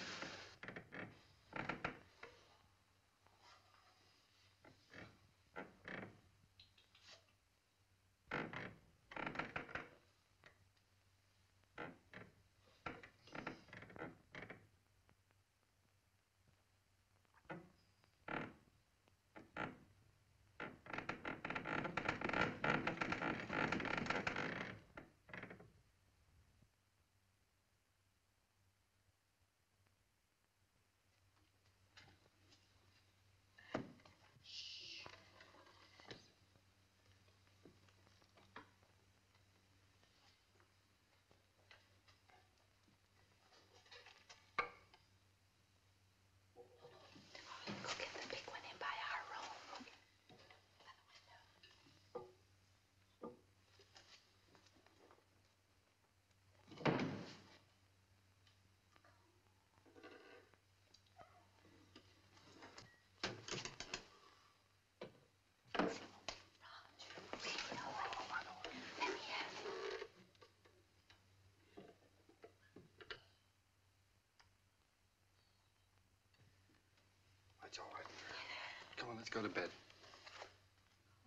Go get the big one in by our room. It's all right. Come on, let's go to bed.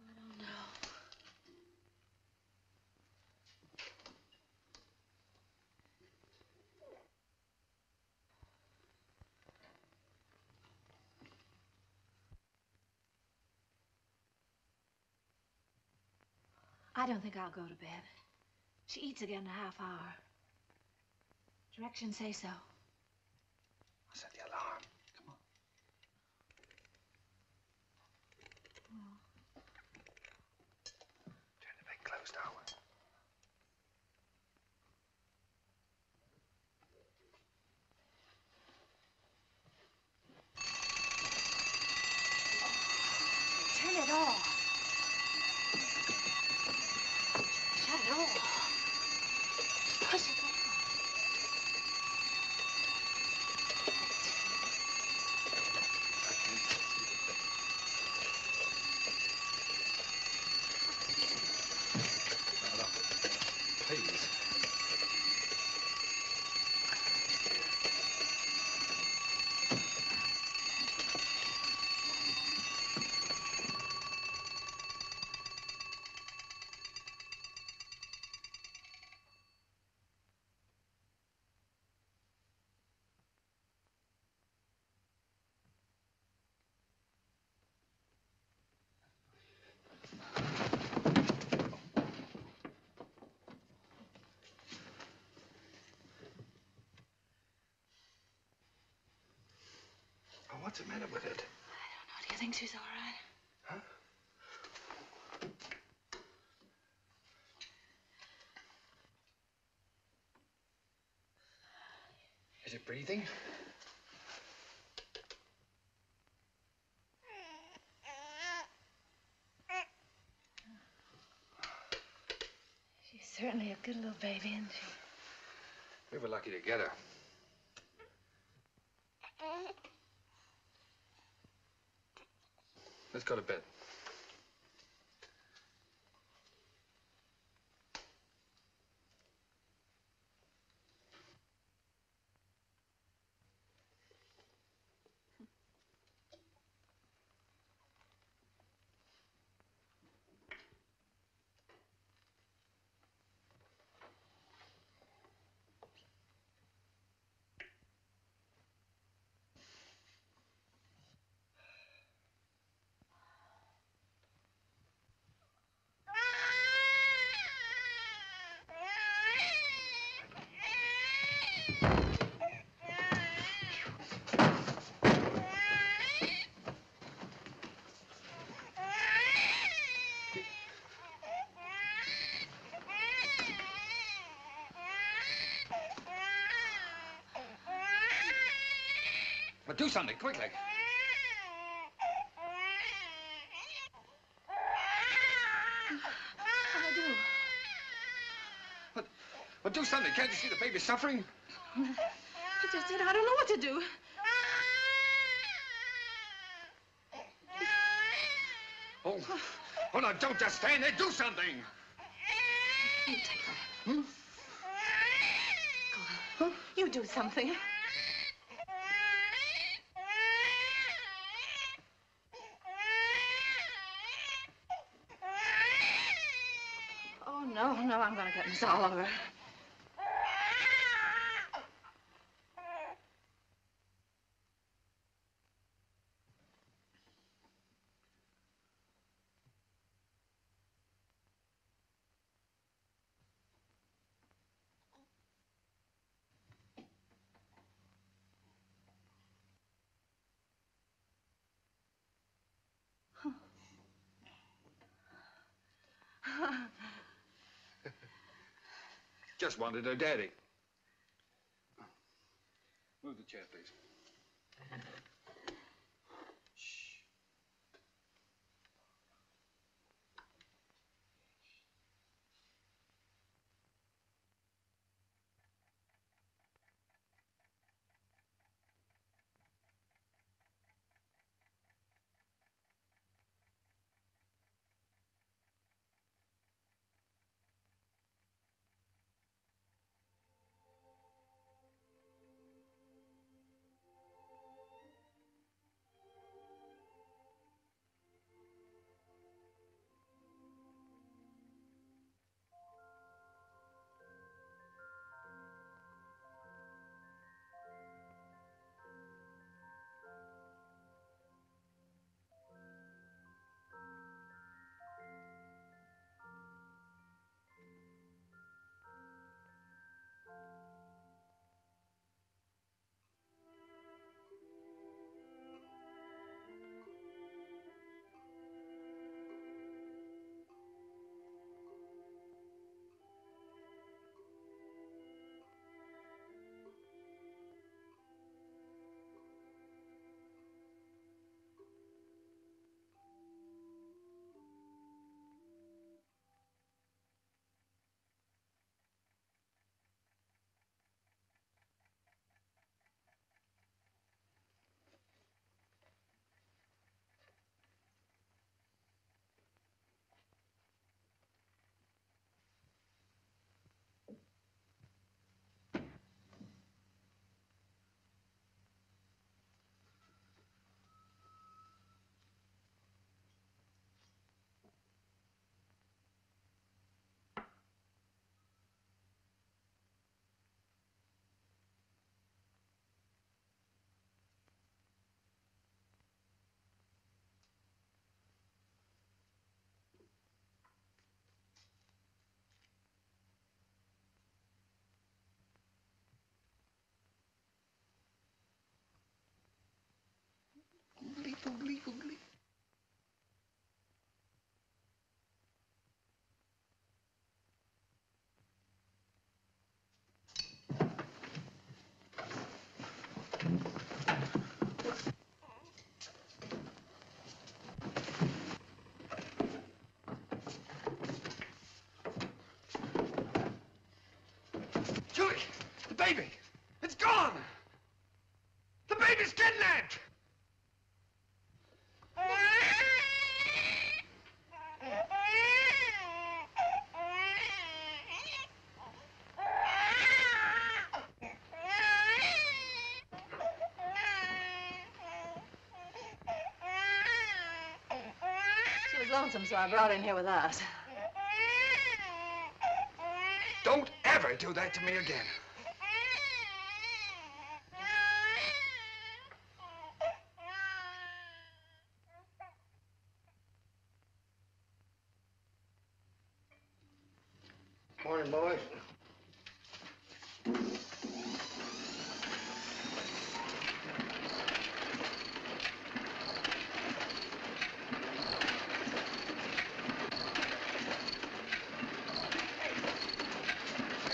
I don't know. I don't think I'll go to bed. She eats again in a half hour. Directions say so. I'll set the alarm. Come on. Turn the bed close now. What's the matter with it? I don't know. Do you think she's all right? Huh? Is it breathing? She's certainly a good little baby, isn't she? We were lucky to get her. Let's go to bed. But do something, quickly. What'll I do? But do something. Can't you see the baby suffering? I just did. I don't know what to do. Oh, no, don't just stand there. Do something. You take her. Hmm? Go on. You do something. Oh, no, I'm gonna get Miss Oliver. Just wanted her daddy. Move the chair, please. baby! It's gone! The baby's kidnapped! She was lonesome, so I brought her in here with us. Don't ever do that to me again. Morning, boys.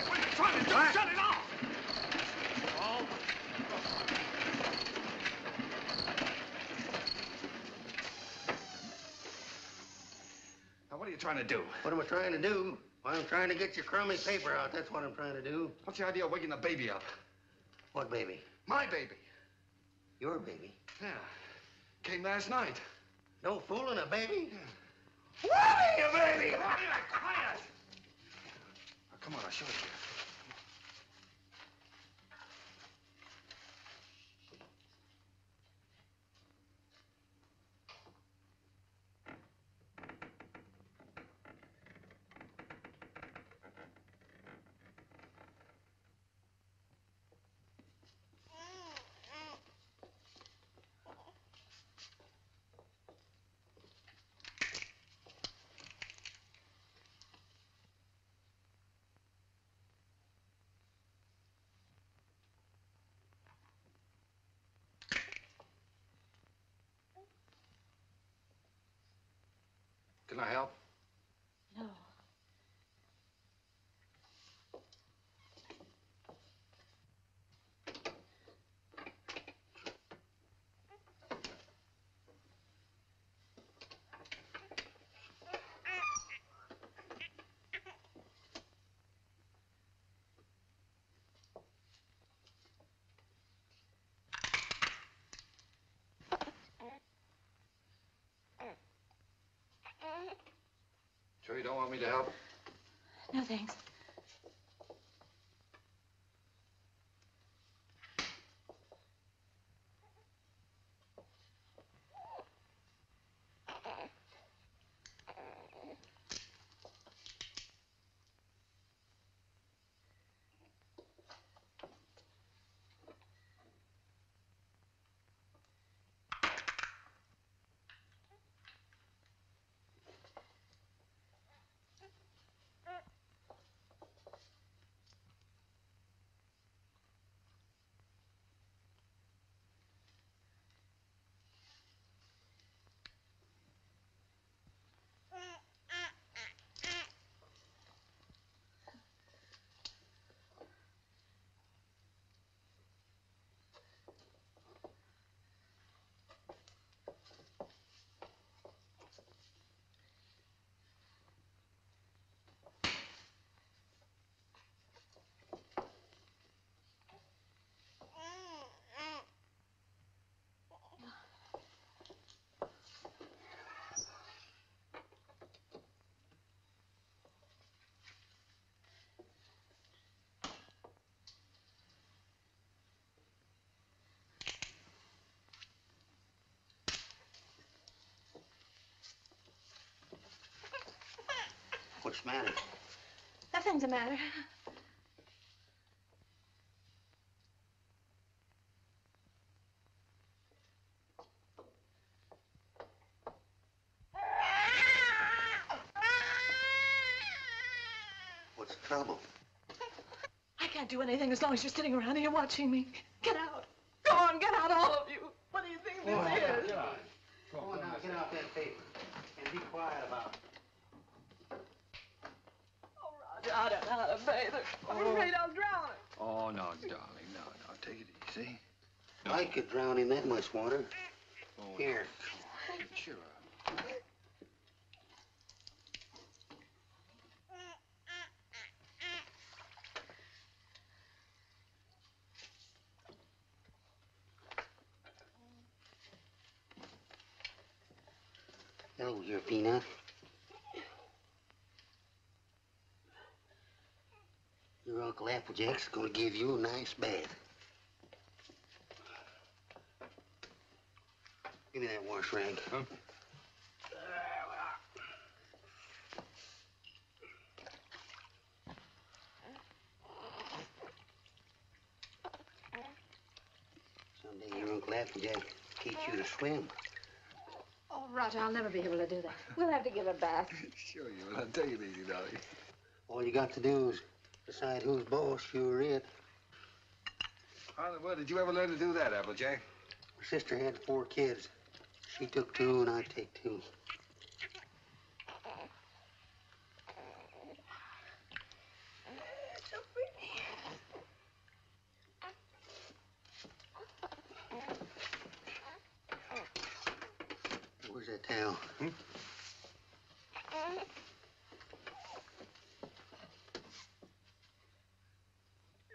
What are you trying to do? Shut it off! Oh. Now, what are you trying to do? What am I trying to do? Well, I'm trying to get your crummy paper out. That's what I'm trying to do. What's the idea of waking the baby up? What baby? My baby. Your baby? Yeah. Came last night. No fooling a baby? What are you, baby? Quiet! Now, come on, I'll show it to you. Can I help? No. Sure you don't want me to help? No, thanks. What's the matter? Nothing's the matter. What's the trouble? I can't do anything as long as you're sitting around here watching me. Get out. Go on, get out, all of you. What do you think this is? Get out. Go on now, get out that paper. And be quiet about it. Oh, Roger, I don't know how to bathe her. I'm afraid I'll drown her. Oh, no, darling, no. Take it easy. I could drown in that much water. Oh, Here. No. Cheer up. Hello, your Peanut. Your Uncle Applejack's gonna give you a nice bath. Give me that wash rag. Huh? Someday your Uncle Applejack teach you to swim. Oh, Roger, I'll never be able to do that. We'll have to give a bath. Sure you will. I'll tell you, baby darling. All you got to do is decide who's boss, you or it. How in the world did you ever learn to do that, Applejack? My sister had 4 kids. She took 2 and I take 2. So pretty. Where's that towel? Hmm?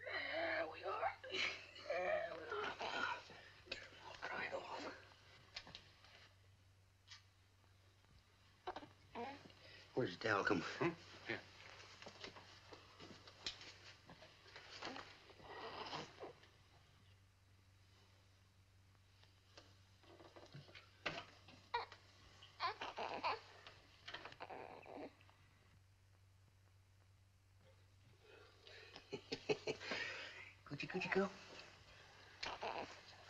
There we are. There we are. I'll dry it off. Where's the towel come from? Here. Coochie coochie go.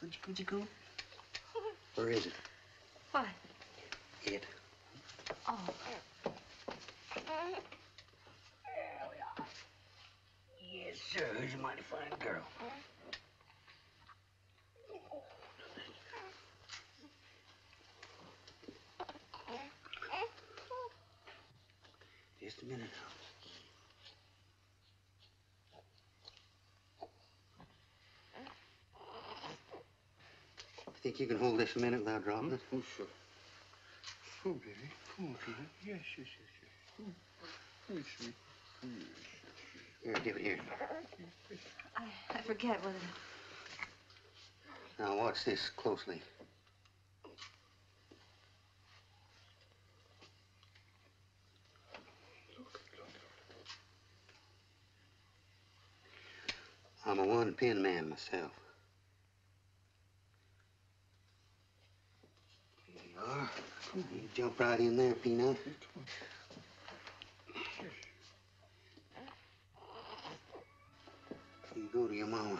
Coochie coochie go. Where is it? What? It. Oh. There we are. Yes, sir. Who's a mighty fine girl. Just a minute now. Think you can hold this a minute without dropping it? Oh, sure. Oh, baby. Come on, Peanut. Yes, yes, yes, yes. Oh, sweet. Here, give it here. I forget whether... Now watch this closely. I'm a one-pin man myself. Here you are. You jump right in there, Peanut. You go to your mama.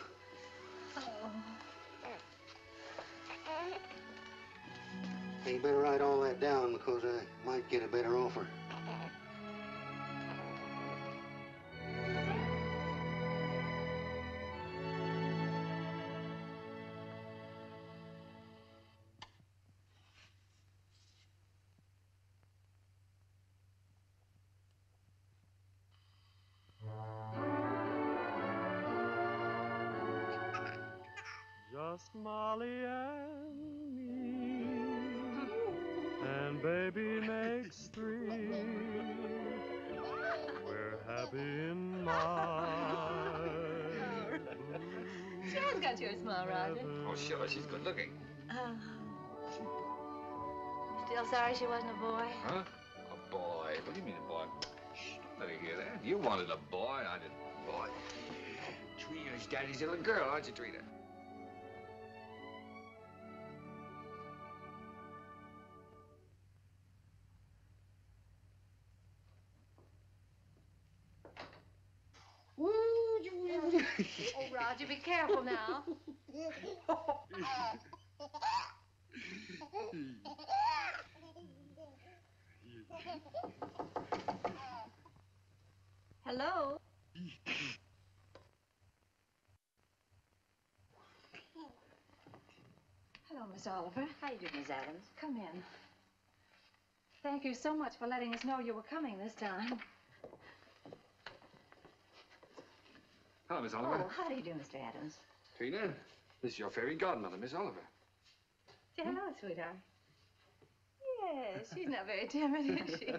Hey, you better write all that down because I might get a better offer. Just Molly and me, and baby makes 3. We're happy in my She has got your smile, Roger. Oh, sure. She's good looking. Still sorry she wasn't a boy? Huh? A boy? What do you mean a boy? Shh, don't let her hear that. You wanted a boy. I didn't. Boy. Trina's daddy's little girl, aren't you, Trina? Oh, Roger, be careful now. Hello? Hello, Miss Oliver. How you doing, Miss Adams? Come in. Thank you so much for letting us know you were coming this time. Hello, Miss Oliver. Oh, how do you do, Mr. Adams? Trina, this is your fairy godmother, Miss Oliver. Say hello, sweetheart. Yes, she's not very timid, is she?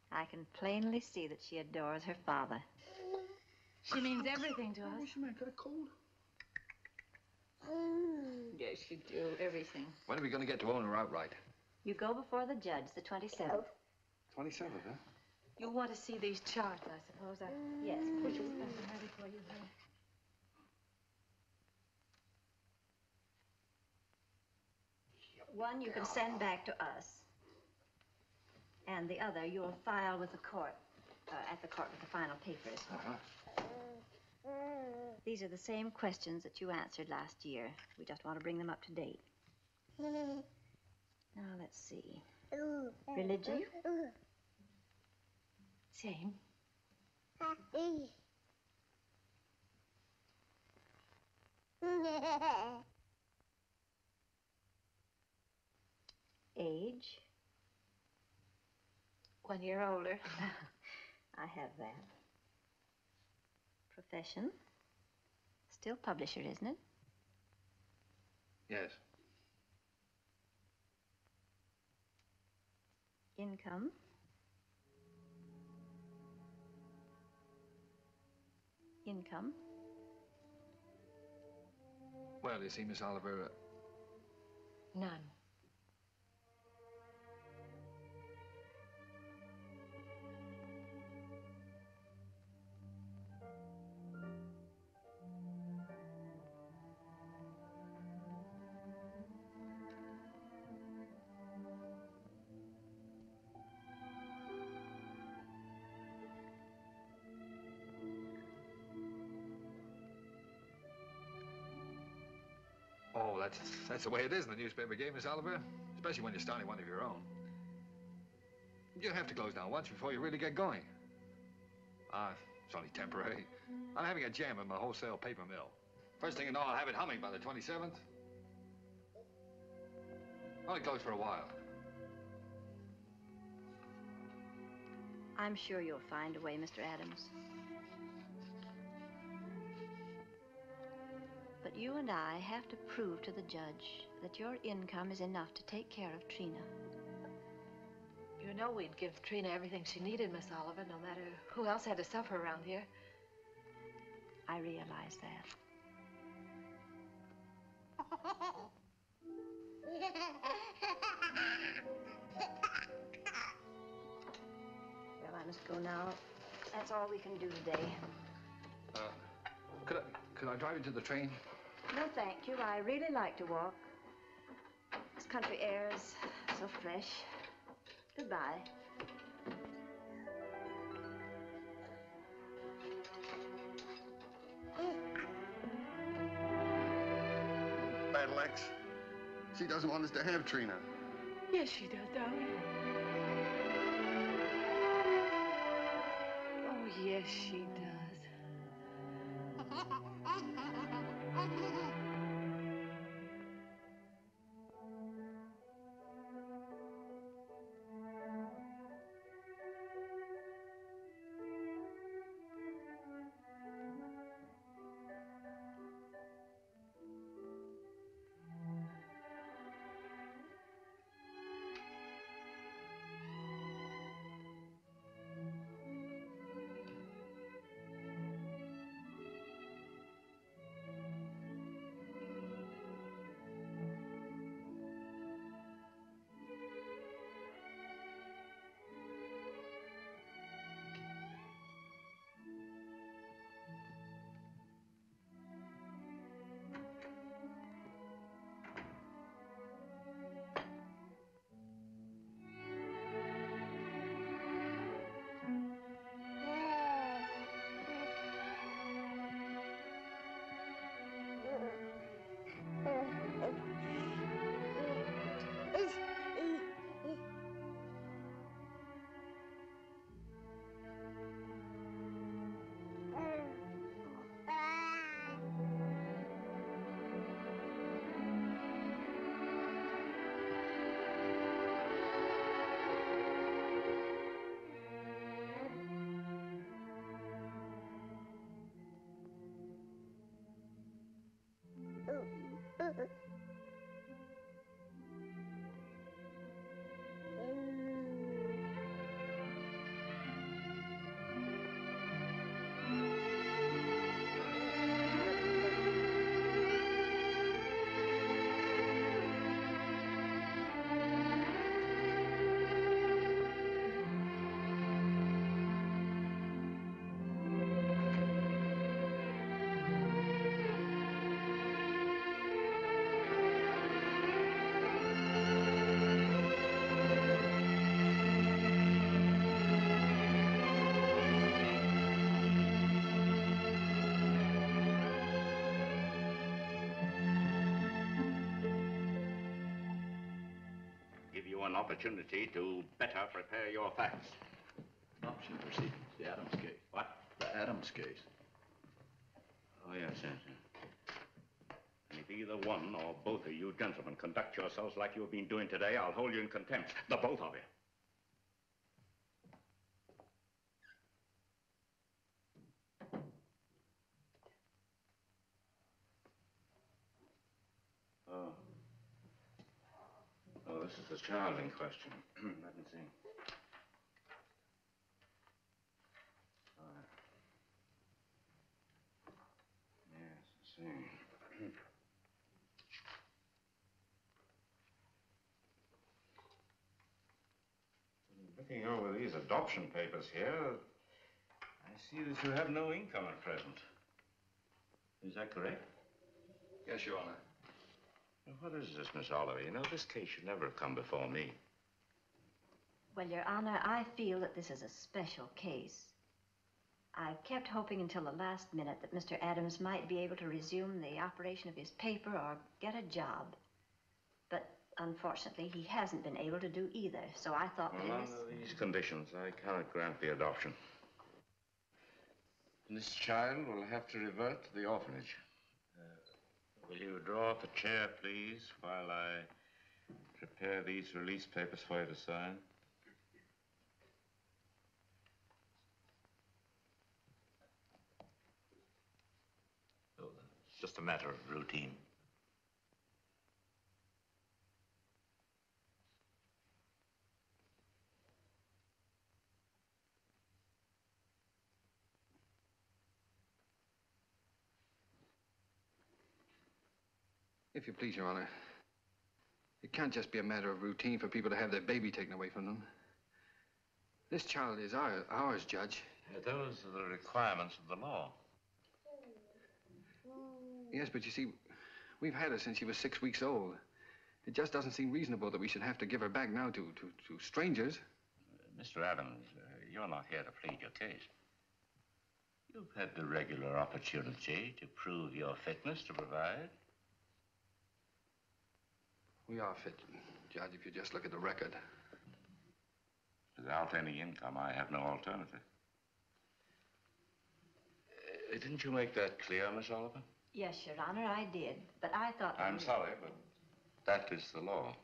I can plainly see that she adores her father. She means everything to us. She might got a cold. Yes, she do. Everything. When are we going to get to own her outright? You go before the judge the 27th. 27th, huh? You'll want to see these charts, I suppose. Yes, We please. should have them ready for you then. One you can send back to us. And the other you'll file with the court, at the court with the final papers. These are the same questions that you answered last year. We just want to bring them up to date. Now, let's see. Religion? Same. Age? 1 year older. I have that. Profession? Still publisher, isn't it? Yes. Income? Income? Well, you see, Miss Oliver, None. oh, that's the way it is in the newspaper game, Miss Oliver. Especially when you're starting one of your own. You have to close down once before you really get going. It's only temporary. I'm having a jam in my wholesale paper mill. First thing you know, I'll have it humming by the 27th. Only closed for a while. I'm sure you'll find a way, Mr. Adams. But you and I have to prove to the judge that your income is enough to take care of Trina. You know we'd give Trina everything she needed, Miss Oliver, no matter who else had to suffer around here. I realize that. Well, I must go now. That's all we can do today. Could I drive you to the train? No, thank you. I really like to walk. This country air is so fresh. Goodbye. Battle Axe. She doesn't want us to have Trina. Yes, she does, darling. Oh, yes, she does. an opportunity to better prepare your facts. Adoption proceedings, the Adams case. What? The Adams case. Oh, yes, yes, yes. And if either one or both of you gentlemen conduct yourselves like you have been doing today, I'll hold you in contempt. The both of you. Oh. Oh, this is the child in question. Let me see. Yes, I see. Looking over these adoption papers here, I see that you have no income at present. Is that correct? Yes, Your Honor. Now, what is this, Miss Oliver? You know, this case should never have come before me. Well, Your Honor, I feel that this is a special case. I've kept hoping until the last minute that Mr. Adams might be able to resume the operation of his paper or get a job. But unfortunately, he hasn't been able to do either, so I thought Well, there was... under these conditions, I cannot grant the adoption. And this child will have to revert to the orphanage. Will you draw up a chair, please, while I prepare these release papers for you to sign? Oh, it's just a matter of routine. If you please, Your Honor, it can't just be a matter of routine for people to have their baby taken away from them. This child is ours, Judge. Those are the requirements of the law. Yes, but you see, we've had her since she was 6 weeks old. It just doesn't seem reasonable that we should have to give her back now to strangers. Mr. Adams, you're not here to plead your case. You've had the regular opportunity to prove your fitness to provide. We are fit, Judge, if you just look at the record. Without any income, I have no alternative. Didn't you make that clear, Miss Oliver? Yes, Your Honor, I did, but I thought... I'm sorry, but that is the law.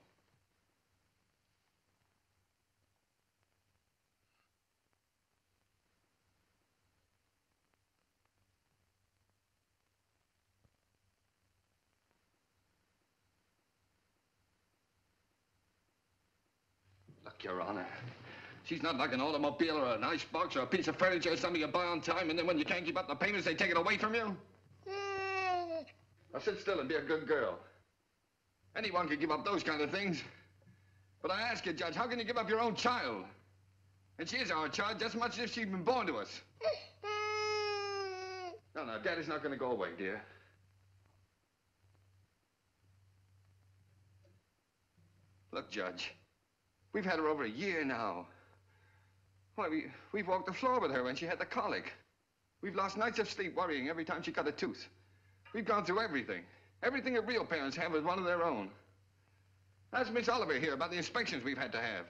Look, Your Honor, she's not like an automobile or an icebox or a piece of furniture or something you buy on time, and then when you can't keep up the payments, they take it away from you. Now sit still and be a good girl. Anyone can give up those kind of things. But I ask you, Judge, how can you give up your own child? And she is our child just as much as if she'd been born to us. No, Daddy's not going to go away, dear. Look, Judge, we've had her over a year now. Why, we've walked the floor with her when she had the colic. We've lost nights of sleep worrying every time she cut a tooth. We've gone through everything. Everything that real parents have with one of their own. Ask Miss Oliver here about the inspections we've had to have.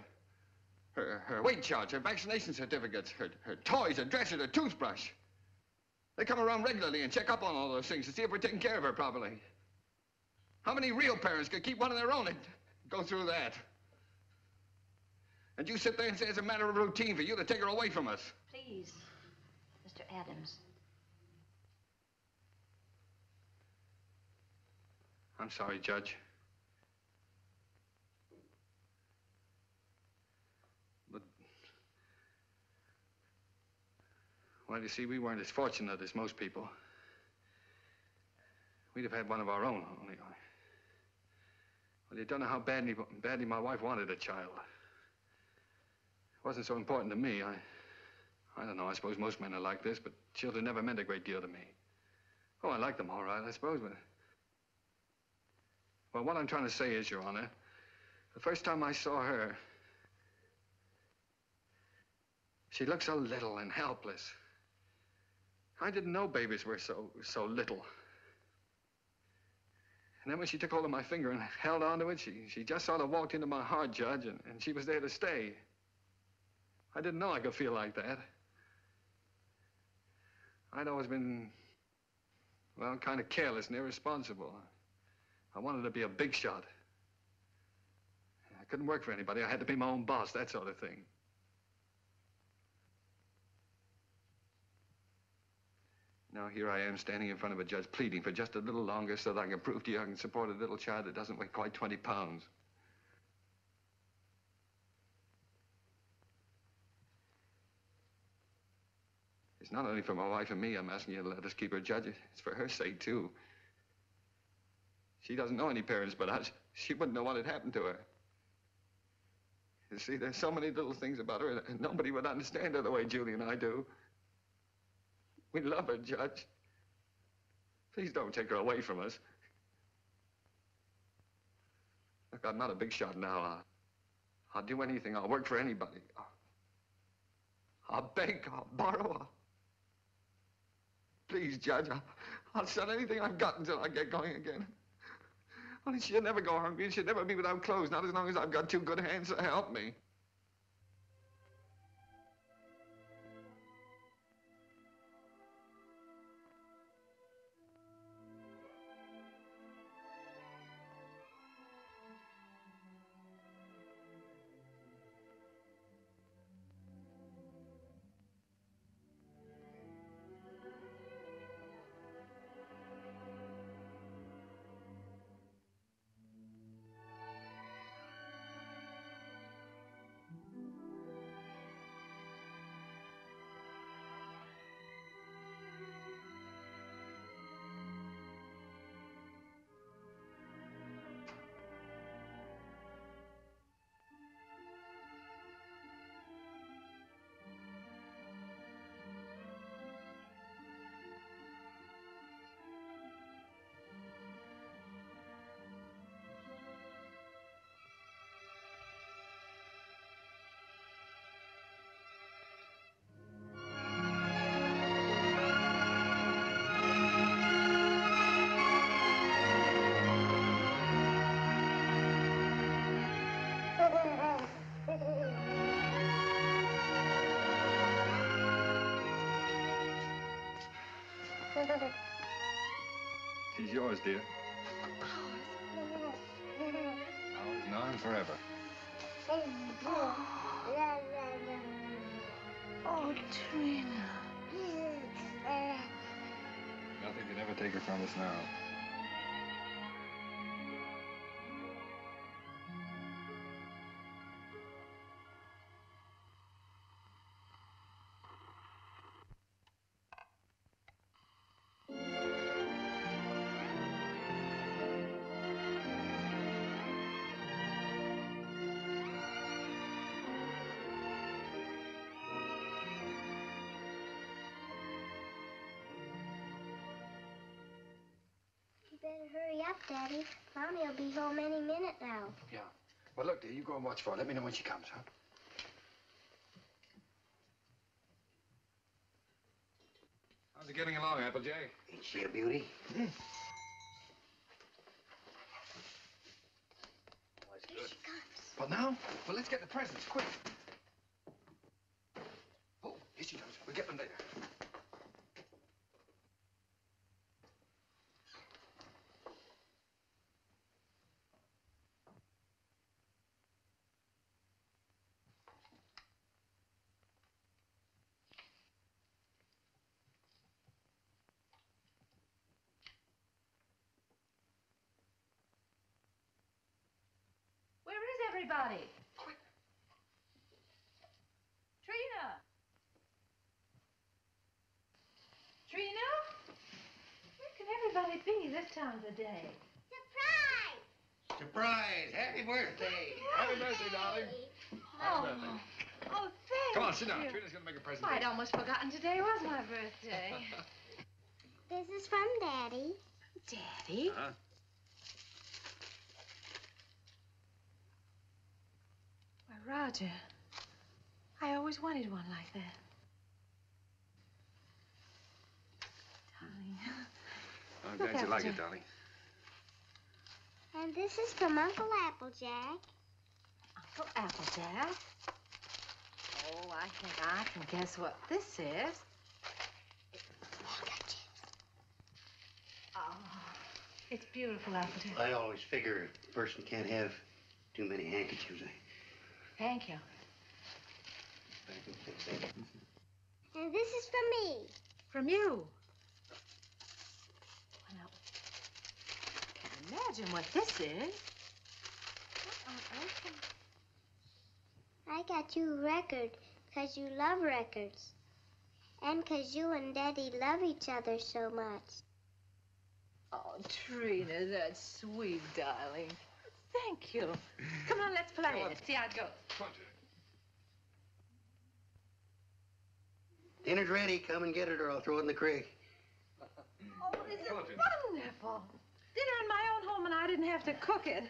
Her weight charts, her vaccination certificates, her toys, her dresser, her toothbrush. They come around regularly and check up on all those things to see if we're taking care of her properly. How many real parents could keep one of their own and go through that? And you sit there and say it's a matter of routine for you to take her away from us. Please, Mr. Adams. I'm sorry, Judge. But, well, you see, we weren't as fortunate as most people. We'd have had one of our own, only. Well, you don't know how badly my wife wanted a child. It wasn't so important to me. I don't know, I suppose most men are like this, but children never meant a great deal to me. Oh, I like them all right, I suppose, but... Well, what I'm trying to say is, Your Honor, the first time I saw her, she looked so little and helpless. I didn't know babies were so little. And then when she took hold of my finger and held onto it, she just sort of walked into my heart, Judge, and she was there to stay. I didn't know I could feel like that. I'd always been, well, kind of careless and irresponsible. I wanted to be a big shot. I couldn't work for anybody. I had to be my own boss, that sort of thing. Now here I am standing in front of a judge pleading for just a little longer so that I can prove to you I can support a little child that doesn't weigh quite 20 pounds. It's not only for my wife and me I'm asking you to let us keep her, Judge. It's for her sake, too. She doesn't know any parents but us. She wouldn't know what had happened to her. You see, there's so many little things about her, and nobody would understand her the way Julie and I do. We love her, Judge. Please don't take her away from us. Look, I'm not a big shot now. I'll do anything. I'll work for anybody. I'll beg. I'll borrow. Please, Judge, I'll sell anything I've got until I get going again. Only she'll never go hungry. She'll never be without clothes, not as long as I've got two good hands to help me. She's yours, dear. Ours now and forever. Oh, Trina. Nothing can ever take her from us now. Better hurry up, Daddy. Mommy will be home any minute now. Yeah. Well, look, dear, you go and watch for her. Let me know when she comes, huh? How's it getting along, Applejay? Ain't she a beauty? Here she comes. Well, now? Well, let's get the presents, quick. Oh, here she comes. We'll get them later. Where is everybody? Trina! Trina? Where can everybody be this time of the day? Surprise! Surprise! Happy birthday! Happy birthday, darling. Oh, Happy birthday. oh, thank Come on, sit down. you. Trina's gonna make a present. I'd almost forgotten today was my birthday. This is from Daddy. Daddy? Huh? Why, Roger, I always wanted one like that. Darling. I'm Look, glad you like it, Applejack. darling. And this is from Uncle Applejack. Uncle Applejack? Oh, I think I can guess what this is. Oh, it's beautiful, Applejack. I always figure a person can't have too many handkerchiefs. Thank you. I can fix that. And this is from me. From you. Well, I can't imagine what this is. What on earth can... I got you a record because you love records. And because you and Daddy love each other so much. Oh, Trina, that's sweet, darling. Thank you. Come on, let's play it. See how it goes. Come on, Jack. Dinner's ready. Come and get it, or I'll throw it in the creek. Oh, this is wonderful. Dinner in my own home, and I didn't have to cook it.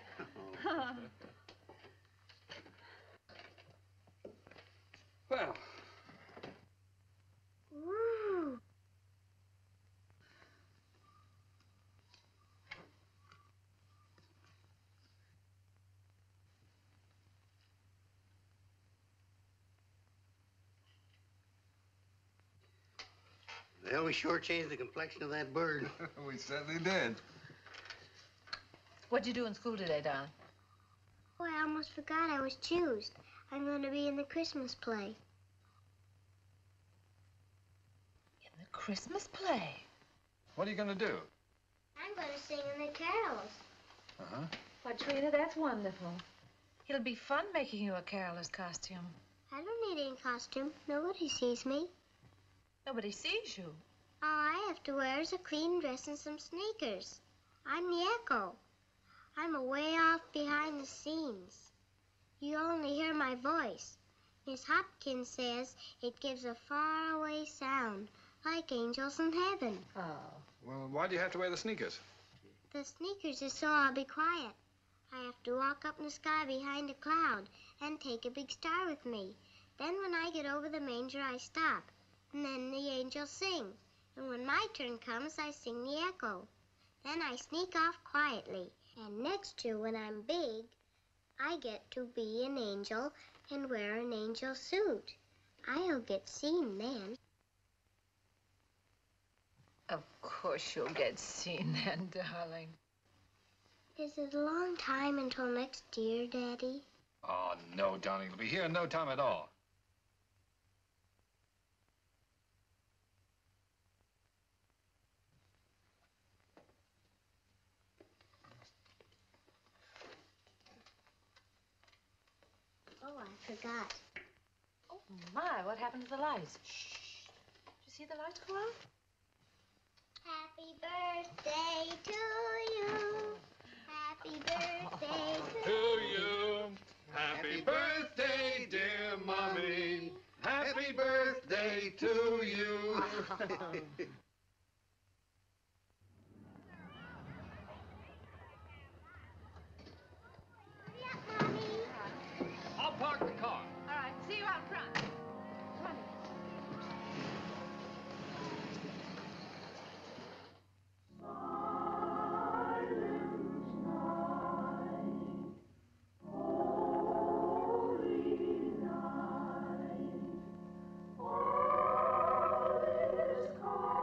Well, Ooh. Well, we sure changed the complexion of that bird. we certainly did. What'd you do in school today, darling? Oh, I almost forgot I was choosed. I'm going to be in the Christmas play. In the Christmas play? What are you going to do? I'm going to sing in the carols. Uh-huh. Why, Trina, that's wonderful. It'll be fun making you a carol's costume. I don't need any costume. Nobody sees me. Nobody sees you. All I have to wear is a clean dress and some sneakers. I'm the echo. I'm away off behind the scenes. You only hear my voice. Miss Hopkins says it gives a faraway sound, like angels in heaven. Oh. Well, why do you have to wear the sneakers? The sneakers is so I'll be quiet. I have to walk up in the sky behind a cloud and take a big star with me. Then when I get over the manger, I stop. And then the angels sing. And when my turn comes, I sing the echo. Then I sneak off quietly. And next year, when I'm big, I get to be an angel and wear an angel suit. I'll get seen then. Of course you'll get seen then, darling. Is it a long time until next year, Daddy? Oh, no, darling. It'll be here in no time at all. Oh, I forgot. Oh, my, what happened to the lights? Shh. Did you see the lights go out? Happy birthday to you. Happy birthday To you. Happy birthday, dear Mommy. Happy birthday to you. I'll park the car. All right, see you out front. Come on. All is calm.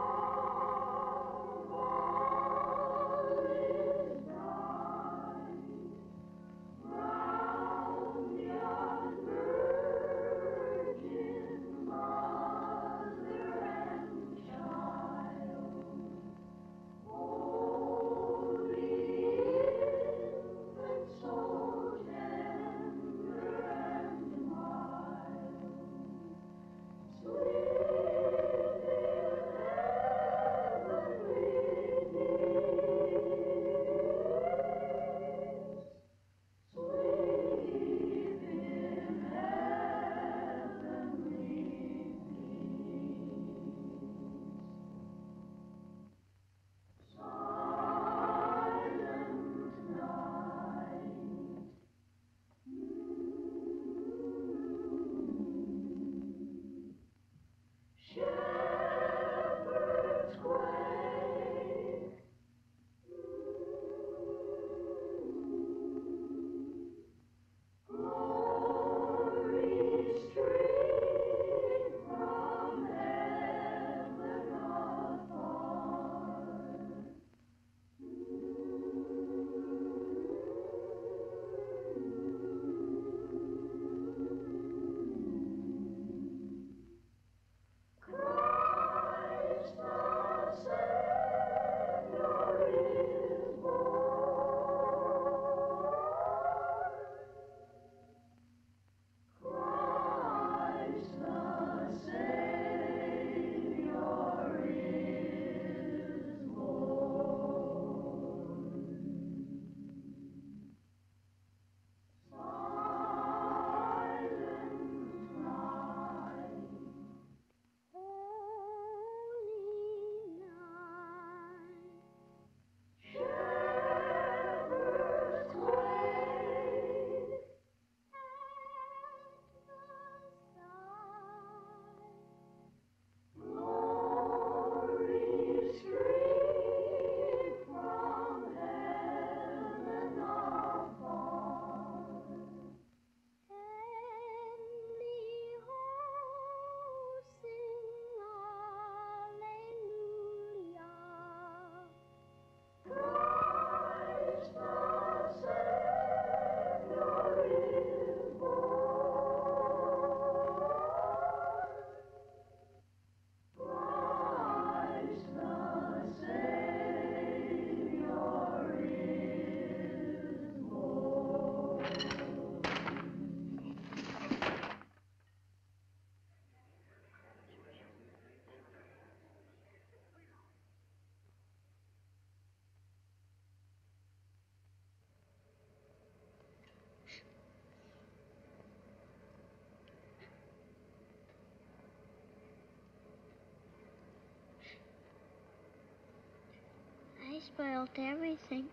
I spoiled everything.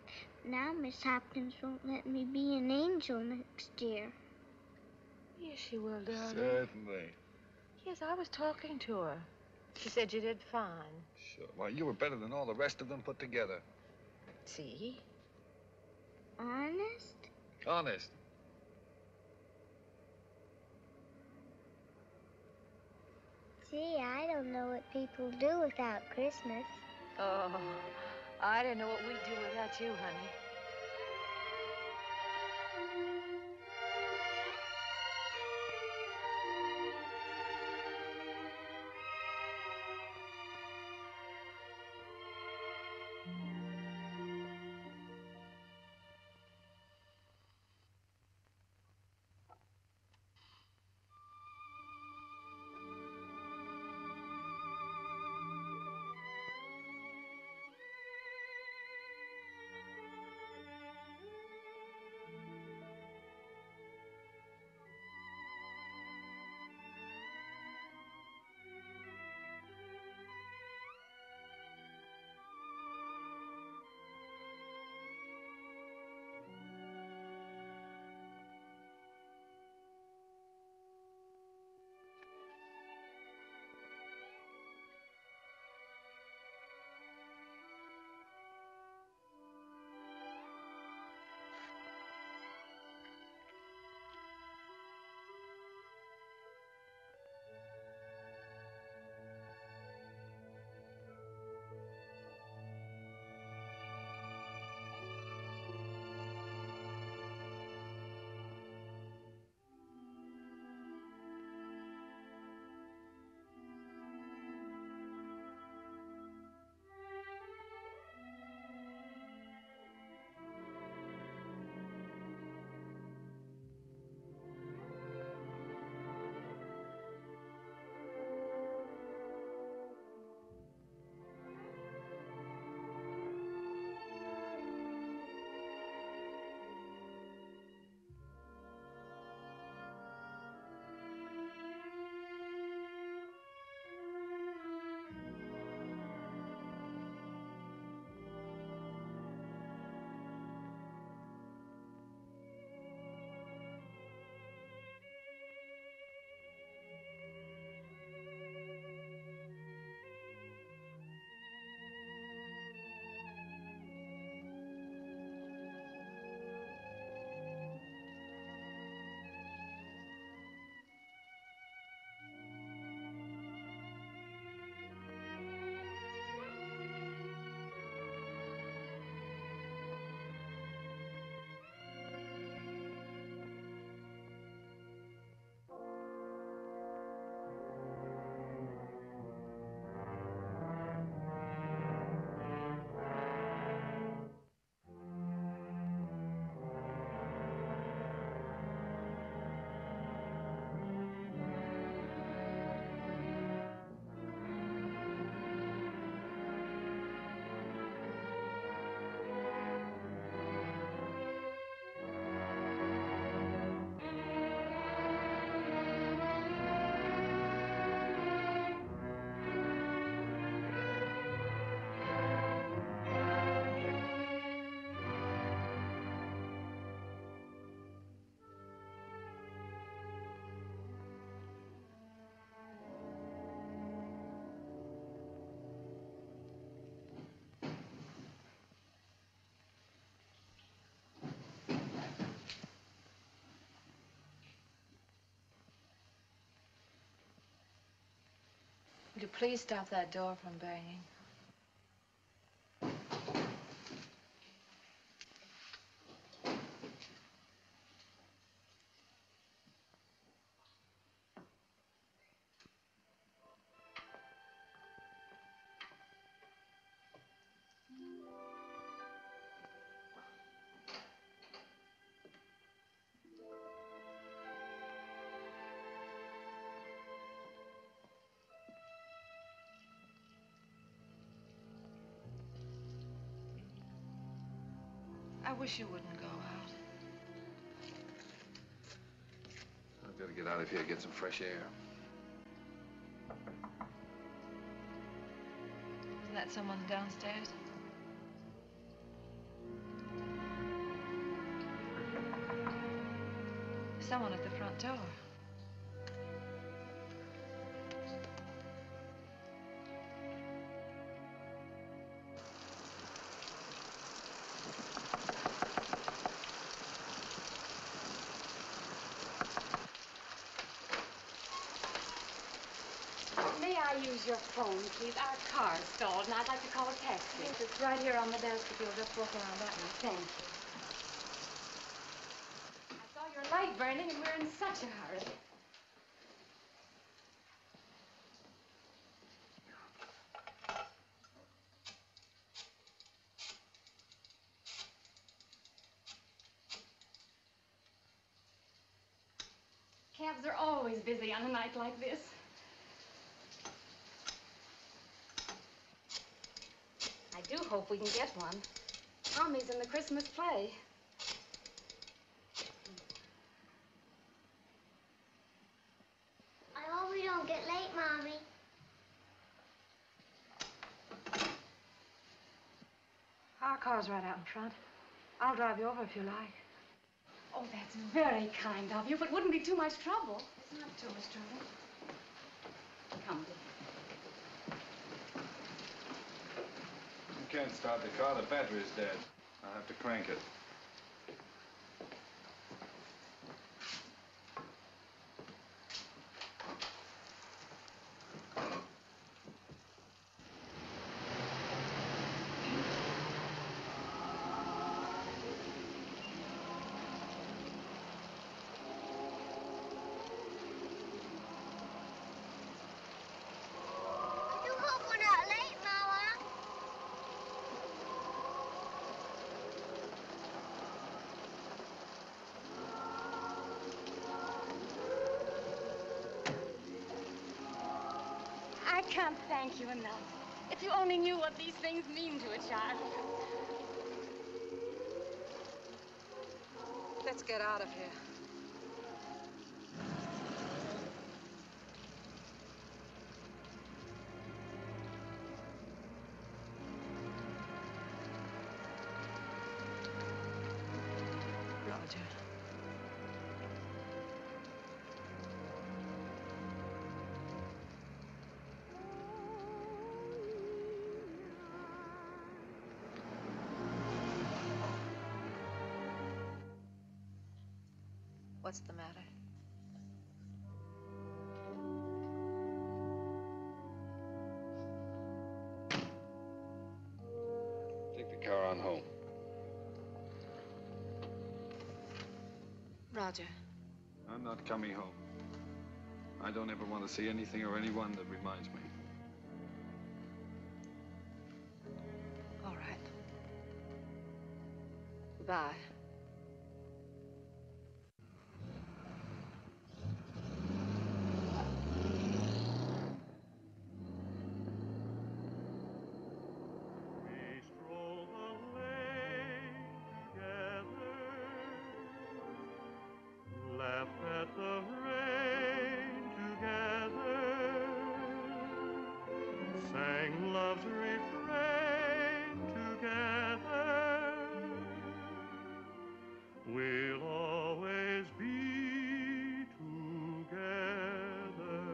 Now Miss Hopkins won't let me be an angel next year. Yes, she will, darling. Certainly. Yes, I was talking to her. She said you did fine. Sure. Well, you were better than all the rest of them put together. See? Honest? Honest. Gee, I don't know what people do without Christmas. Oh, I didn't know what we'd do without you, honey. Would you please stop that door from banging? I wish you wouldn't go out. I've got to get out of here, get some fresh air. Isn't that someone downstairs? Someone at the front door. May I use your phone, please? Our car's stalled, and I'd like to call a taxi. Yes, it's right here on the desk if you'll just walk around that way. Thank you. I saw your light burning, and we're in such a hurry. Cabs are always busy on a night like this. I do hope we can get one. Tommy's in the Christmas play. I hope we don't get late, Mommy. Our car's right out in front. I'll drive you over if you like. Oh, that's very kind of you, but wouldn't be too much trouble. It's not too much trouble. Come, dear. You can't start the car. The battery's dead. I'll have to crank it. I do hope we're not late, Mama. I can't thank you enough. If you only knew what these things mean to a child. Let's get out of here. Roger. What's the matter? Take the car on home. Roger. I'm not coming home. I don't ever want to see anything or anyone that reminds me. All right. Goodbye. We strolled the lane together, laughed at the rain together, sang love's refrain together. We'll always be together.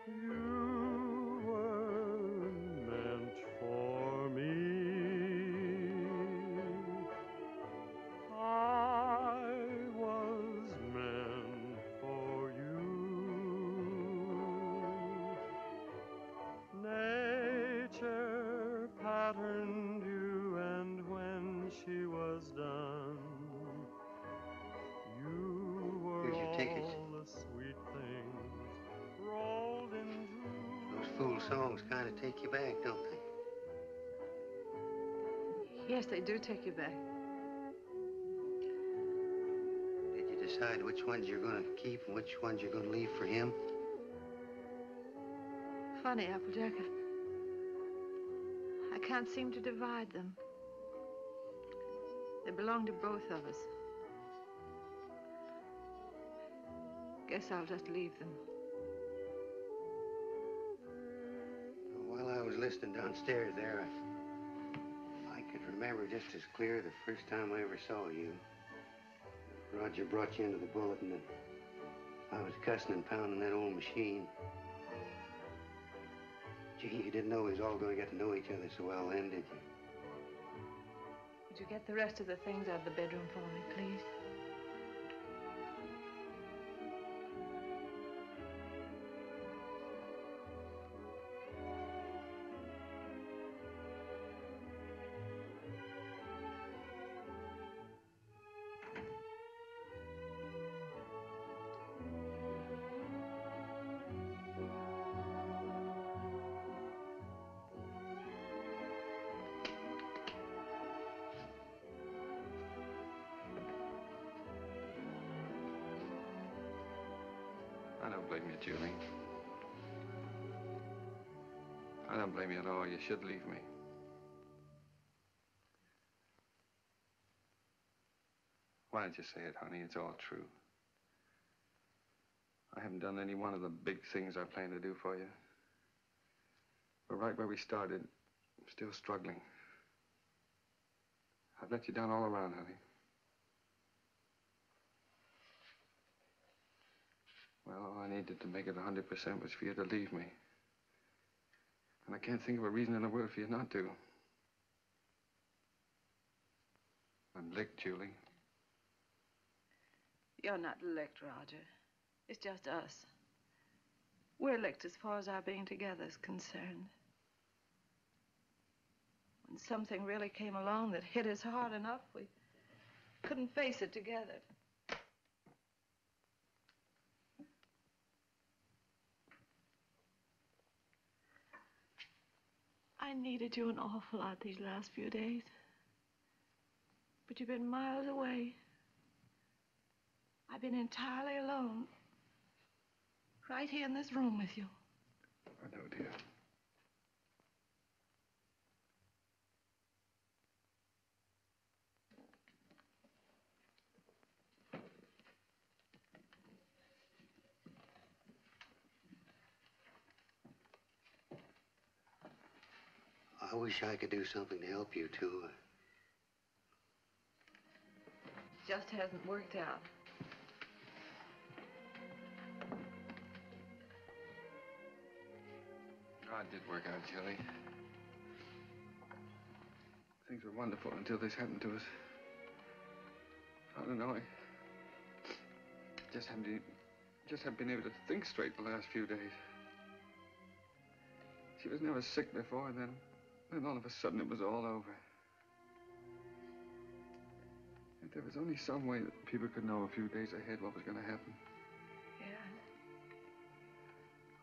You were meant for me. I was meant for you. Nature patterned you, and when she was done, you were Here's your ticket. all the sweet things rolled into Those fool songs kind of take you back, don't they? Yes, they do take you back. Did you decide which ones you're going to keep and which ones you're going to leave for him? funny, Applejack. I can't seem to divide them. They belong to both of us. Guess I'll just leave them. While I was listening downstairs there, I could remember just as clear the first time I ever saw you. Roger brought you into the bulletin and I was cussing and pounding that old machine. Gee, you didn't know we was all going to get to know each other so well then, did you? Would you get the rest of the things out of the bedroom for me, please? I don't blame you, Julie. I don't blame you at all. You should leave me. Why don't you say it, honey? It's all true. I haven't done any one of the big things I plan to do for you. But right where we started, I'm still struggling. I've let you down all around, honey. Well, all I needed to make it 100% was for you to leave me. And I can't think of a reason in the world for you not to. I'm licked, Julie. You're not licked, Roger. It's just us. We're licked as far as our being together is concerned. When something really came along that hit us hard enough, we couldn't face it together. I needed you an awful lot these last few days. But you've been miles away. I've been entirely alone. Right here in this room with you. I know, dear. I wish I could do something to help you, too. Just hasn't worked out. Oh, it did work out, Julie. Things were wonderful until this happened to us. I don't know. I just haven't been able to think straight the last few days. She was never sick before, and then all of a sudden it was all over. If there was only some way that people could know a few days ahead what was going to happen. Yeah.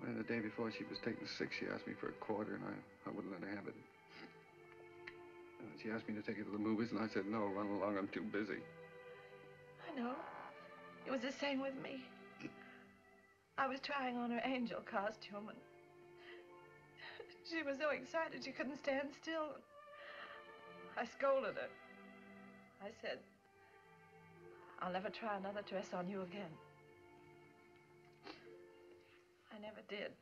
And the day before she was taken sick, she asked me for a quarter, and I wouldn't let her have it. And she asked me to take her to the movies, and I said, no, run along, I'm too busy. I know. It was the same with me. I was trying on her angel costume, and she was so excited she couldn't stand still. I scolded her. I said, I'll never try another dress on you again. I never did.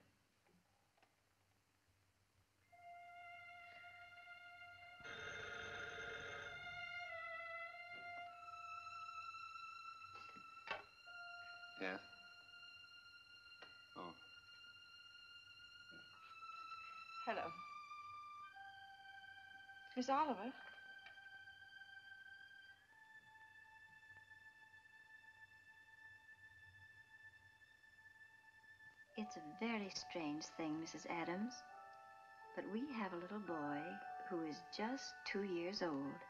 Yeah? Oh. Hello. Miss Oliver? It's a very strange thing, Mrs. Adams, but we have a little boy who is just 2 years old.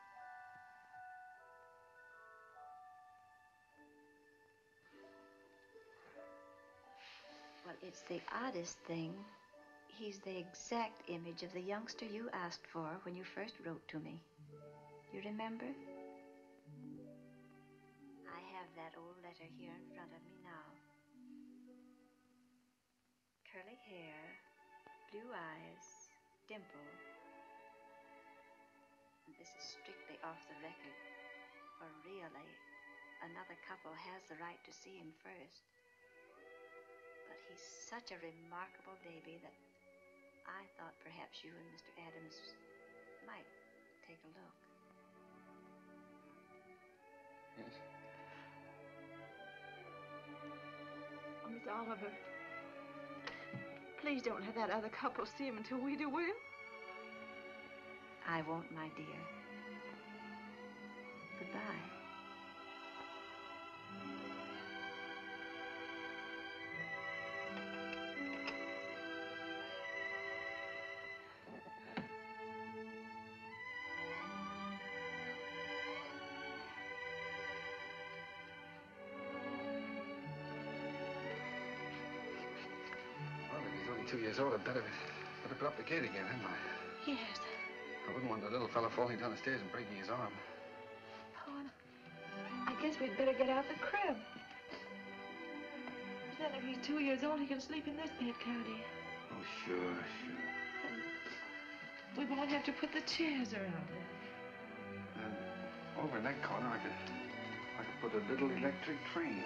Well, it's the oddest thing. He's the exact image of the youngster you asked for when you first wrote to me. You remember? I have that old letter here in front of me now. Curly hair, blue eyes, dimple. This is strictly off the record, for really, another couple has the right to see him first. But he's such a remarkable baby that I thought perhaps you and Mr. Adams might take a look. Yes. Oh, Miss Oliver, please don't have that other couple see him until we do, will you? I won't, my dear. Goodbye. Well, if he's only 2 years old, I'd better put up the gate again, hadn't I? Yes. I wouldn't want the little fellow falling down the stairs and breaking his arm. Oh, I guess we'd better get out the crib. Then if he's 2 years old, he can sleep in this bed, Cody. Oh, sure. We won't have to put the chairs around it. And over in that corner, I could put a little electric train.